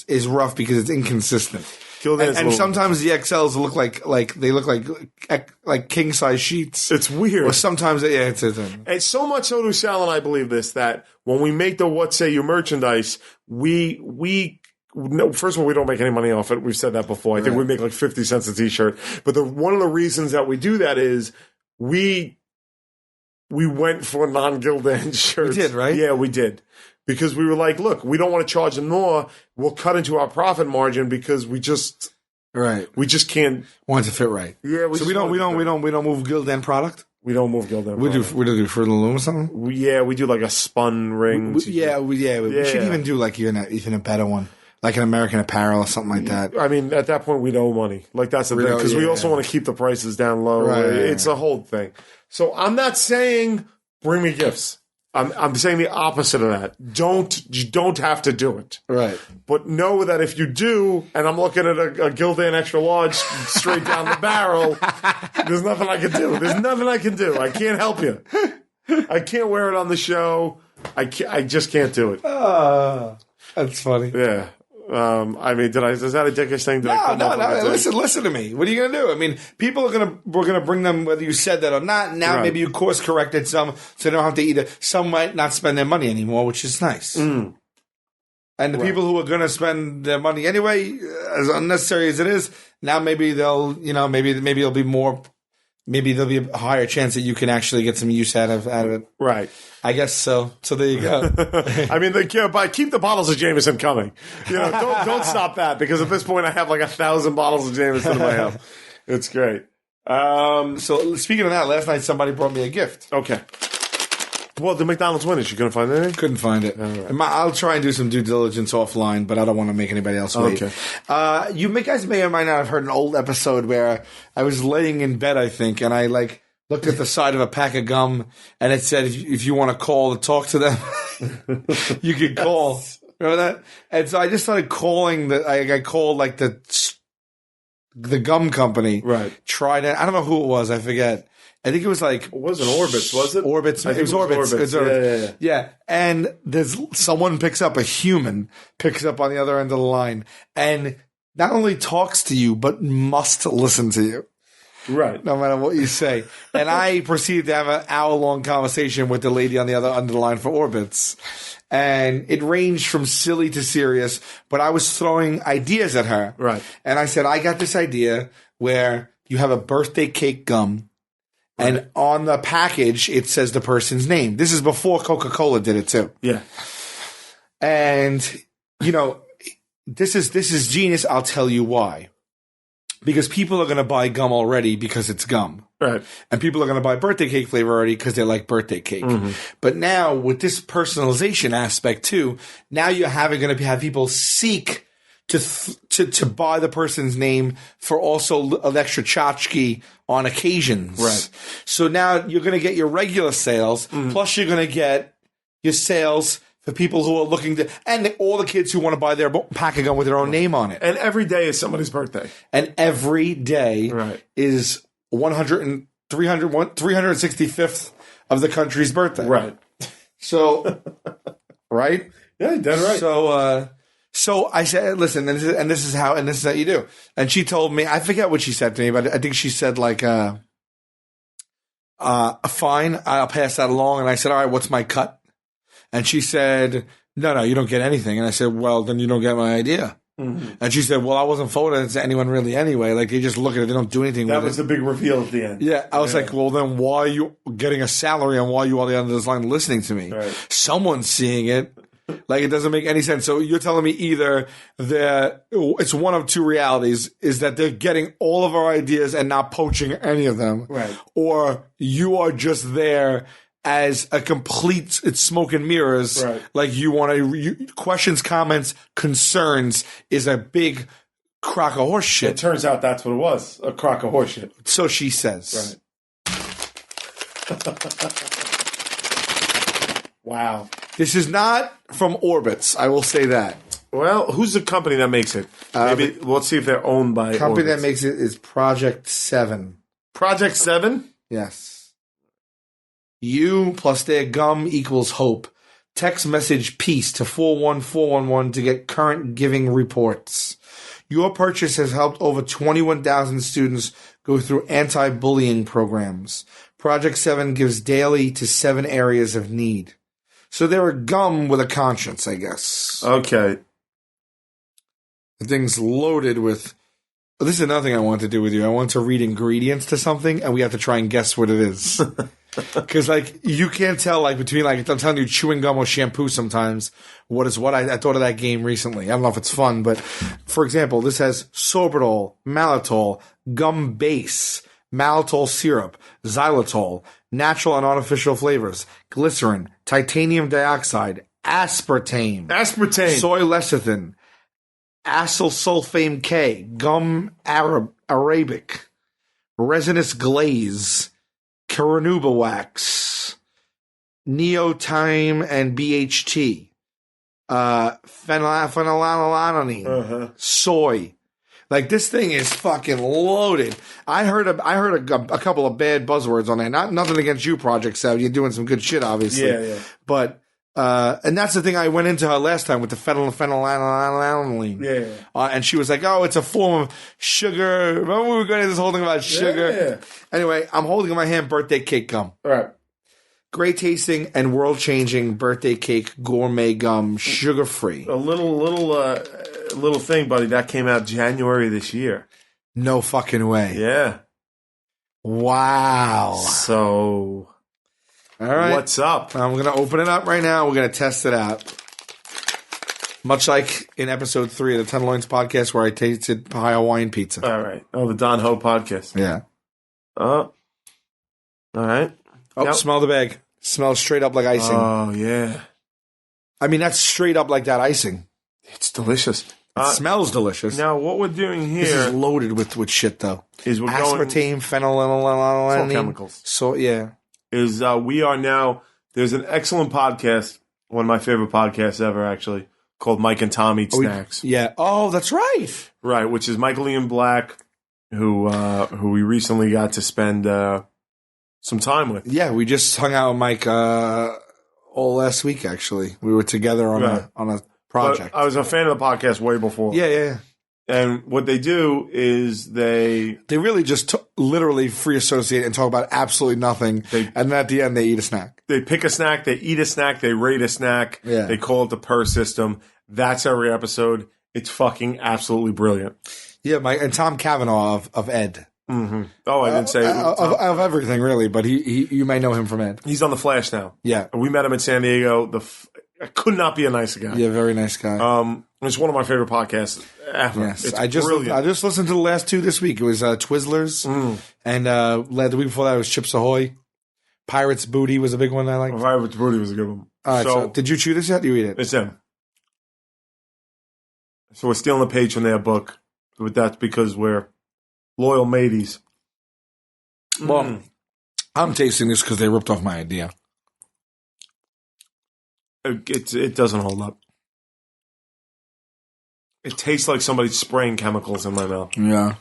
is rough because it's inconsistent. And sometimes the XLs look like king size sheets. It's weird. Or sometimes it's and so much so do Sal and I believe this, that when we make the What Say You merchandise, no, first of all, we don't make any money off it. We've said that before. I think we make like 50 cents a t-shirt. But one of the reasons that we do that is we went for non-Gildan shirts. We did, right? Yeah, we did. Because we were like, look, we don't want to charge them more. We'll cut into our profit margin because we just can't want it to fit right. Yeah, we don't move Gildan product. We don't move Gildan. We do Fruit of the Loom or something. We do like a spun ring. We should even do like even a better one. Like an American Apparel or something like that. I mean, at that point, we owe money. Like, that's the thing. Because we also want to keep the prices down low. Right, it's a whole thing. So I'm not saying bring me gifts. I'm saying the opposite of that. You don't have to do it. Right. But know that if you do, and I'm looking at a Gildan extra large straight down the barrel, there's nothing I can do. I can't help you. I can't wear it on the show. I just can't do it. That's funny. Yeah. I mean, is that a dickish thing? No. Listen to me. What are you going to do? I mean, people we're going to bring them, whether you said that or not. Now, maybe you course corrected some, so they don't have to eat it. Some might not spend their money anymore, which is nice. And the people who are going to spend their money anyway, as unnecessary as it is, now maybe they'll, maybe it'll be more maybe there'll be a higher chance that you can actually get some use out of it. Right. I guess so. So there you go. I mean, but keep the bottles of Jameson coming. Don't stop that, because at this point I have like 1,000 bottles of Jameson in my house. It's great. So speaking of that, last night somebody brought me a gift. Okay. Well, the McDonald's winners, you couldn't find anything? Couldn't find it. Right. I'll try and do some due diligence offline, but I don't want to make anybody else wait. Okay. You guys may or might not have heard an old episode where I was laying in bed, I think, and I looked at the side of a pack of gum, and it said, if you want to call to talk to them, you can call. Remember that? And so I just started calling I called the gum company. Right. Tried it. I don't know who it was. I forget. I think it was It wasn't Orbitz, was it? Orbitz. It was Orbitz. It was Orbitz. Yeah. And someone picks up, a human picks up on the other end of the line, and not only talks to you, but must listen to you. Right. No matter what you say. And I proceeded to have an hour-long conversation with the lady on the other end of the line for Orbitz. And it ranged from silly to serious, but I was throwing ideas at her. Right. And I said, I got this idea where you have a birthday cake gum, and on the package, it says the person's name. This is before Coca-Cola did it too. Yeah. And, this is genius. I'll tell you why. Because people are going to buy gum already because it's gum. Right. And people are going to buy birthday cake flavor already because they like birthday cake. Mm-hmm. But now with this personalization aspect too, now you're going to have people seek to buy the person's name for also an extra tchotchke on occasions. Right. So now you're going to get your regular sales, plus you're going to get your sales for people who are looking to, and all the kids who want to buy their pack of gum with their own name on it. And every day is somebody's birthday. And every day is 365th of the country's birthday. Right. So, right? Yeah, dead right. So I said, listen, and this is how you do. And she told me, I forget what she said to me, but I think she said fine, I'll pass that along. And I said, all right, what's my cut? And she said, no, you don't get anything. And I said, well, then you don't get my idea. Mm-hmm. And she said, well, I wasn't forwarding it to anyone really anyway. Like, they just look at it, they don't do anything with it. That was the big reveal at the end. Yeah. I was like, well, then why are you getting a salary and why are you on the end of this line listening to me? Right. Someone's seeing it. Like, it doesn't make any sense. So you're telling me either that it's one of two realities, is that they're getting all of our ideas and not poaching any of them. Right. Or you are just there as a complete, it's smoke and mirrors. Right. Like, you want to, questions, comments, concerns is a big crock of horse shit. It turns out that's what it was, a crock of horse shit. So she says. Right. Wow. This is not from Orbitz, I will say that. Well, who's the company that makes it? Maybe let's see if they're owned by the company Orbitz. that makes it is Project 7. Project 7? Yes. You plus their gum equals hope. Text message peace to 41411 to get current giving reports. Your purchase has helped over 21,000 students go through anti-bullying programs. Project 7 gives daily to 7 areas of need. So they're a gum with a conscience, I guess. Okay. The thing's loaded with... This is another thing I want to do with you. I want to read ingredients to something, and we have to try and guess what it is. Because, you can't tell, between, I'm telling you, chewing gum or shampoo sometimes, what is what. I thought of that game recently. I don't know if it's fun, but, for example, this has sorbitol, malitol, gum base, maltol syrup, xylitol, natural and artificial flavors, glycerin, titanium dioxide, aspartame, soy lecithin, acyl sulfame K, gum arabic, resinous glaze, carnauba wax, neotime and BHT, phenylalanine, soy. This thing is fucking loaded. I heard a couple of bad buzzwords on there. Nothing against you, Project 7. You're doing some good shit, obviously. Yeah. But and that's the thing I went into her last time with the phenylalanine. Yeah. And she was like, "Oh, it's a form of sugar." Remember we were going into this whole thing about sugar? Yeah. Anyway, I'm holding in my hand birthday cake gum. All right. Great tasting and world changing birthday cake gourmet gum, sugar free. A little thing, buddy, that came out January this year. No fucking way. Yeah. Wow. So, All right. what's up? I'm going to open it up right now. We're going to test it out. Much like in episode 3 of the Tenderloins podcast where I tasted pie Hawaiian pizza. All right. Oh, the Don Ho podcast. Yeah. All right. Oh, Yep. smell the bag. Smells straight up like icing. Oh, yeah. I mean, that's straight up like that icing. It's delicious. It smells delicious. Now, what we're doing This is here loaded with shit, though. is we're going... Aspartame, phenylalanine. It's all chemicals. So, yeah. We are now... There's an excellent podcast, one of my favorite podcasts ever, actually, called Mike and Tom Eat Snacks. Yeah. Oh, that's right. Right, which is Michael Ian Black, who we recently got to spend some time with. Yeah, we just hung out with Mike all last week, actually. We were together on a project. But I was a fan of the podcast way before. Yeah. And what they do is they really just literally free associate and talk about absolutely nothing. And then at the end, they eat a snack. They pick a snack, they eat a snack, they rate a snack. Yeah. They call it the PER system. That's every episode. It's fucking absolutely brilliant. Yeah, Mike and Tom Cavanaugh of Ed. Mm-hmm. Oh, I didn't say of everything really, but he you may know him from Ed. He's on the Flash now. Yeah, we met him in San Diego. Could not be a nicer guy. Yeah, very nice guy. It's one of my favorite podcasts ever. Yes, it's I just listened to the last 2 this week. It was Twizzlers, and the week before that was Chips Ahoy. Pirates Booty was a big one I liked. Pirates Booty was a good one. All right, so did you chew this yet? You eat it? It's him. So we're stealing a page from their book, but that's because we're loyal mateys. Well, I'm tasting this because they ripped off my idea. It doesn't hold up. It tastes like somebody spraying chemicals in my mouth. Yeah.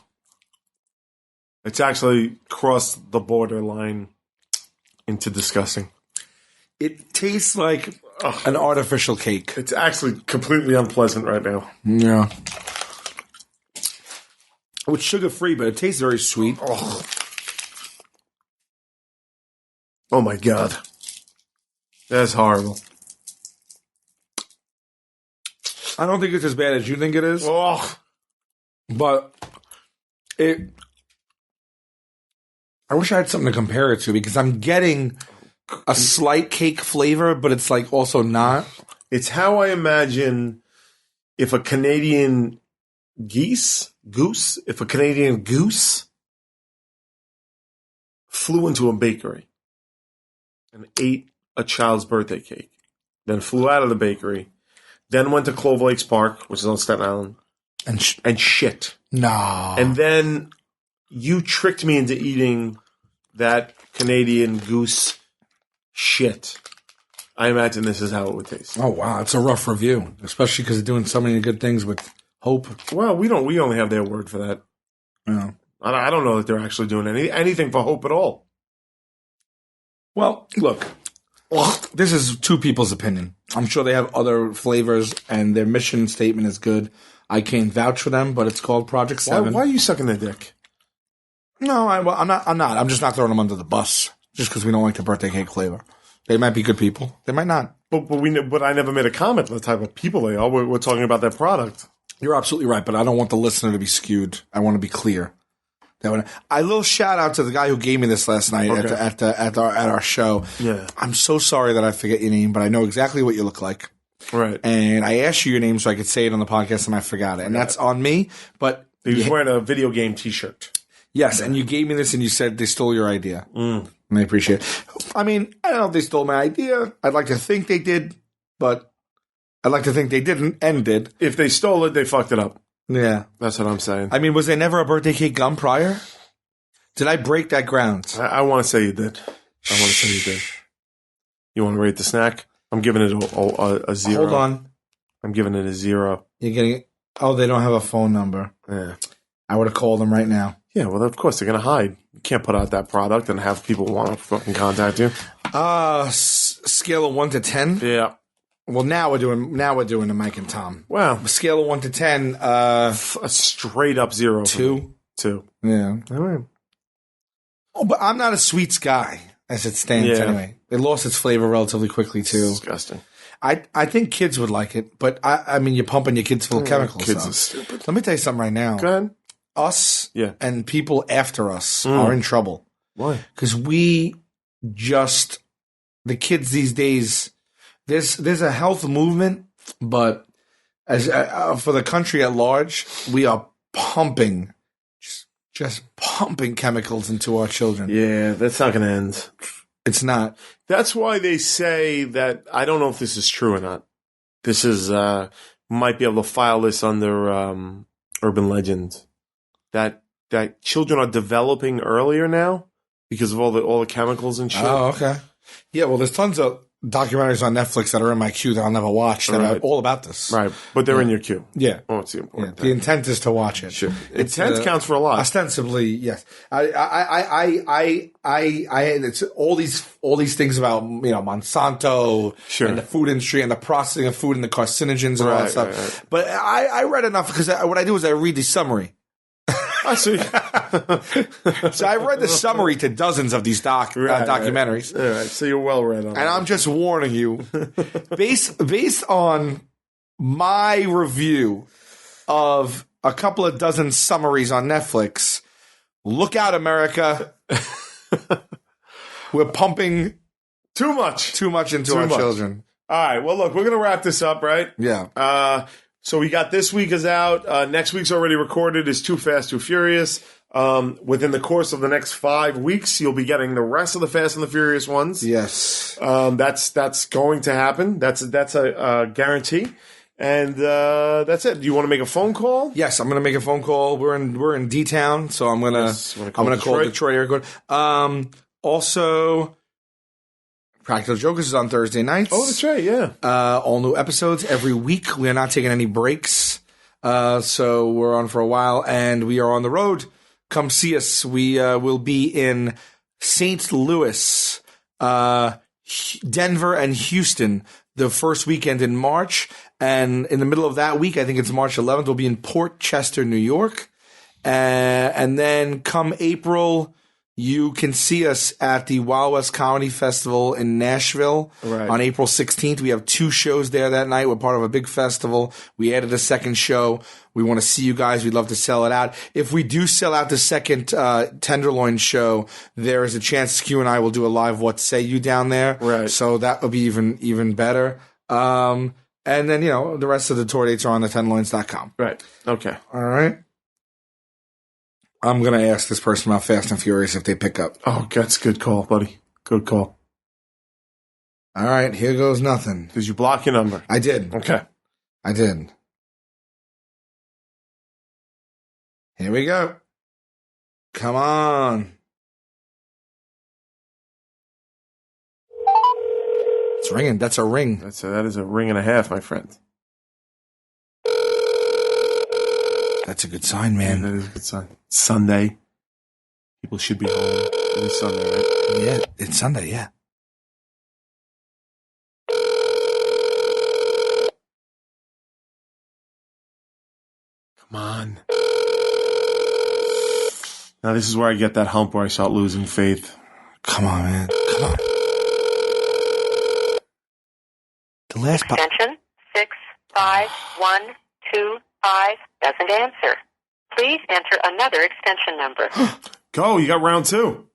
It's actually crossed the borderline into disgusting. It tastes like an artificial cake. It's actually completely unpleasant right now. Yeah. It's sugar-free, but it tastes very sweet. Oh my God. That's horrible. I don't think it's as bad as you think it is. But I wish I had something to compare it to because I'm getting a slight cake flavor, but it's like also not. It's how I imagine if a Canadian goose flew into a bakery and ate a child's birthday cake, then flew out of the bakery, then went to Clover Lakes Park, which is on Staten Island, and shit. No. And then you tricked me into eating that Canadian goose shit. I imagine this is how it would taste. Oh, wow. It's a rough review, especially because they're doing so many good things with Hope. Well, we only have their word for that. Yeah. I don't know that they're actually doing anything for Hope at all. Well, look, this is 2 people's opinion. I'm sure they have other flavors, and their mission statement is good. I can't vouch for them, but it's called Project 7. Why are you sucking their dick? No, I'm not. I'm just not throwing them under the bus just because we don't like the birthday cake flavor. They might be good people. They might not. But I never made a comment on the type of people they are. We're talking about their product. You're absolutely right, but I don't want the listener to be skewed. I want to be clear. A little shout out to the guy who gave me this last night at our show. Yeah, I'm so sorry that I forget your name, but I know exactly what you look like. Right. And I asked you your name so I could say it on the podcast, and I forgot it. And that's on me. But he was wearing a video game T-shirt. Yes, and you gave me this, and you said they stole your idea. And I appreciate it. I mean, I don't know if they stole my idea. I'd like to think they did, but I'd like to think they didn't and did. If they stole it, they fucked it up. Yeah. That's what I'm saying. I mean, was there never a birthday cake gum prior? Did I break that ground? I want to say you did. You want to rate the snack? I'm giving it a 0. Hold on. I'm giving it a 0. You're getting it? Oh, they don't have a phone number. Yeah. I would have called them right now. Yeah, well, of course, they're going to hide. You can't put out that product and have people want to fucking contact you. Scale of 1 to 10? Yeah. Well, now we're doing the Mike and Tom. Wow. Scale of 1 to 10. A straight up 0. 2? 2. Yeah. All right. Oh, but I'm not a sweets guy, as it stands anyway. It lost its flavor relatively quickly, too. Disgusting. I think kids would like it, but I mean, you're pumping your kids full of chemicals. Kids are stupid. Let me tell you something right now. Go ahead. Us and people after us are in trouble. Why? Because the kids these days, there's a health movement, but as for the country at large, we are pumping, just pumping chemicals into our children. Yeah, that's not going to end. It's not. That's why they say that. I don't know if this is true or not. This is might be able to file this under urban legend. That children are developing earlier now because of all the chemicals and shit. Oh, okay. Yeah, well, there's tons of documentaries on Netflix that are in my queue that I'll never watch that are all about this. Right, but they're in your queue. Yeah. Oh, it's the important thing. The intent is to watch it. Sure. Intent counts for a lot. Ostensibly, yes. It's all these things about, Monsanto and the food industry and the processing of food and the carcinogens and all that stuff. Right. But I read enough because what I do is I read the summary. I see. So I read the summary to dozens of these documentaries. All right. So you're well read on. And I'm just warning you, based on my review of a couple of dozen summaries on Netflix, look out, America. We're pumping too much into our children. All right. Well, look, we're going to wrap this up, right? Yeah. So we got this week is out. Next week's already recorded is Too Fast, Too Furious. Within the course of the next 5 weeks, you'll be getting the rest of the Fast and the Furious ones. Yes. That's going to happen. That's a guarantee. And that's it. Do you want to make a phone call? Yes, I'm going to make a phone call. We're in D-Town, so I'm going to call Detroit area code. Also, Practical Jokers is on Thursday nights. Oh, that's right, yeah. All new episodes every week. We are not taking any breaks. So we're on for a while, and we are on the road. Come see us. We will be in St. Louis, Denver, and Houston the first weekend in March. And in the middle of that week, I think it's March 11th, we'll be in Port Chester, New York. And then come April, you can see us at the Wild West Comedy Festival in Nashville on April 16th. We have 2 shows there that night. We're part of a big festival. We added a second show. We want to see you guys. We'd love to sell it out. If we do sell out the second Tenderloin show, there is a chance Q and I will do a live What Say You down there. Right. So that will be even better. And then, the rest of the tour dates are on the tenderloins.com. Right. Okay. All right. I'm going to ask this person about Fast and Furious if they pick up. Oh, that's a good call, buddy. Good call. All right, here goes nothing. Did you block your number? I did. Okay. I did. Here we go. Come on. It's ringing. That's a ring. That is a ring and a half, my friend. That's a good sign, man. Yeah, that is a good sign. Sunday. People should be home. It is Sunday, right? Yeah, it's Sunday, yeah. Come on. Now this is where I get that hump where I start losing faith. Come on, man. Come on. The last Extension 65125 doesn't answer. Please enter another extension number. Go, you got round 2. You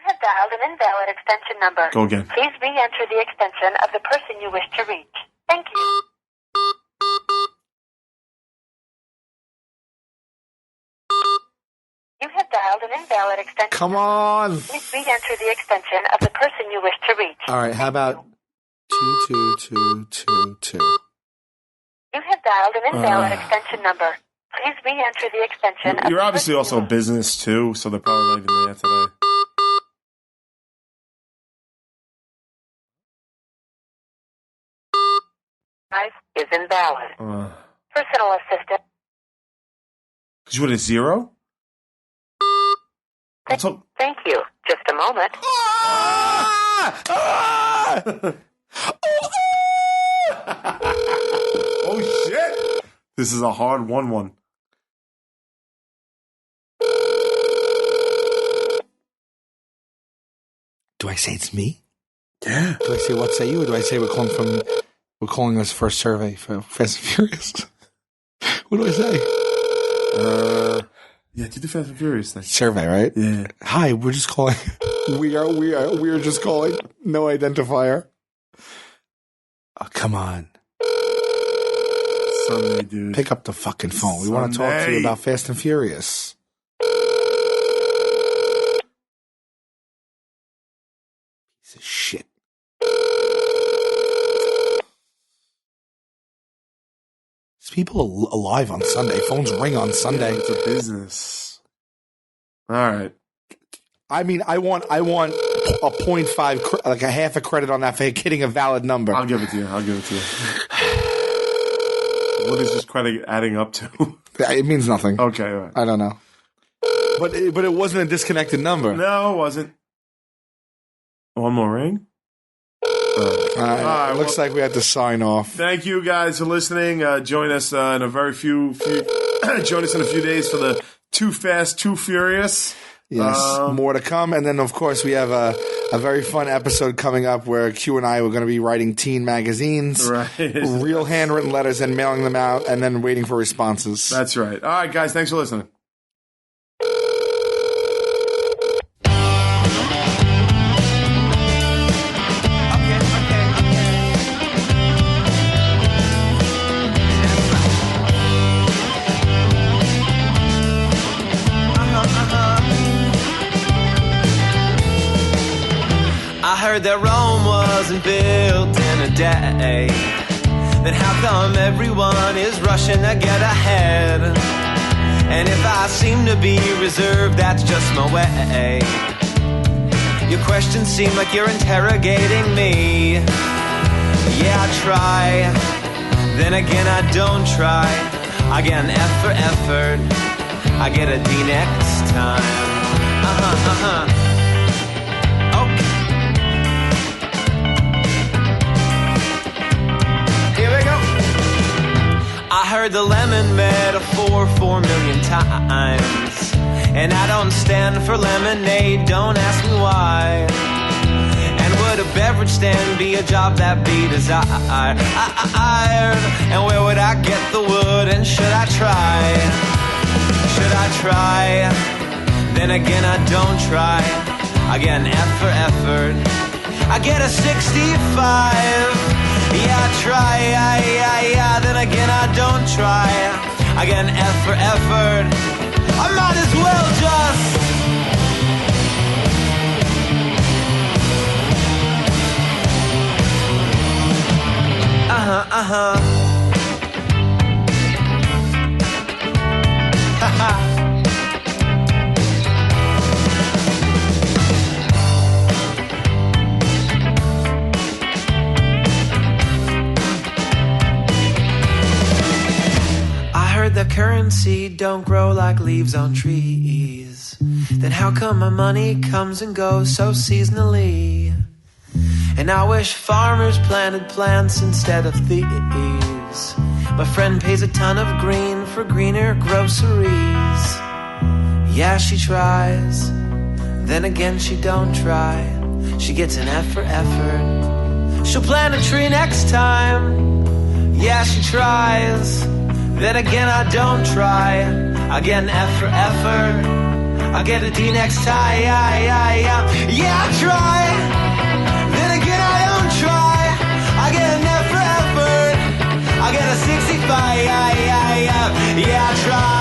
have dialed an invalid extension number. Go again. Please re-enter the extension of the person you wish to reach. Thank you. You have dialed an invalid extension. Come on. Please re-enter the extension of the person you wish to reach. All right, how about 22222? You have dialed an invalid extension number. Please re-enter the extension of You're the obviously person also a business too, so they're probably not even there today. is invalid. Personal assistant. Because you had a 0? Thank you. Just a moment. Oh, shit! This is a hard 1-1. Do I say it's me? Yeah. Do I say what say you, or do I say we're calling us for a survey for Fast and Furious? What do I say? Yeah, do the Fast and Furious thing. Survey, right? Yeah. Hi, we're just calling. We are just calling. No identifier. Oh, come on. Sunday, dude. Pick up the fucking phone. We want to talk to you about Fast and Furious. Piece of shit. These people are alive on Sunday. Phones ring on Sunday. It's a business. All right. I mean, I want a 0.5, like a half a credit on that for hitting a valid number. I'll give it to you. What is this credit adding up to? It means nothing. Okay, all right. I don't know. But it wasn't a disconnected number. No, it wasn't. One more ring? Looks like we have to sign off. Thank you guys for listening. Join us in a very few join us in a few days for the Too Fast, Too Furious. Yes, more to come. And then, of course, we have a very fun episode coming up where Q and I were going to be writing teen magazines, right? Real handwritten letters and mailing them out and then waiting for responses. That's right. All right, guys. Thanks for listening. I heard that Rome wasn't built in a day. Then how come everyone is rushing to get ahead? And if I seem to be reserved, that's just my way. Your questions seem like you're interrogating me. Yeah, I try. Then again, I don't try. I get an F for effort. I get a D next time. I heard the lemon metaphor 4 million times. And I don't stand for lemonade, don't ask me why. And would a beverage stand be a job that be desired? And where would I get the wood, and should I try? Should I try? Then again, I don't try. I get an F for effort. I get a 65. Yeah, I try, yeah, then again I don't try. I get an F for effort. I might as well just haha. The currency don't grow like leaves on trees. Then how come my money comes and goes so seasonally? And I wish farmers planted plants instead of thieves. My friend pays a ton of green for greener groceries. Yeah, she tries. Then again, she don't try. She gets an F for effort. She'll plant a tree next time. Yeah, she tries. Then again, I don't try. I get an F for effort. I get a D next time. Yeah, I try. Then again, I don't try. I get an F for effort. I get a 65. Yeah, I try.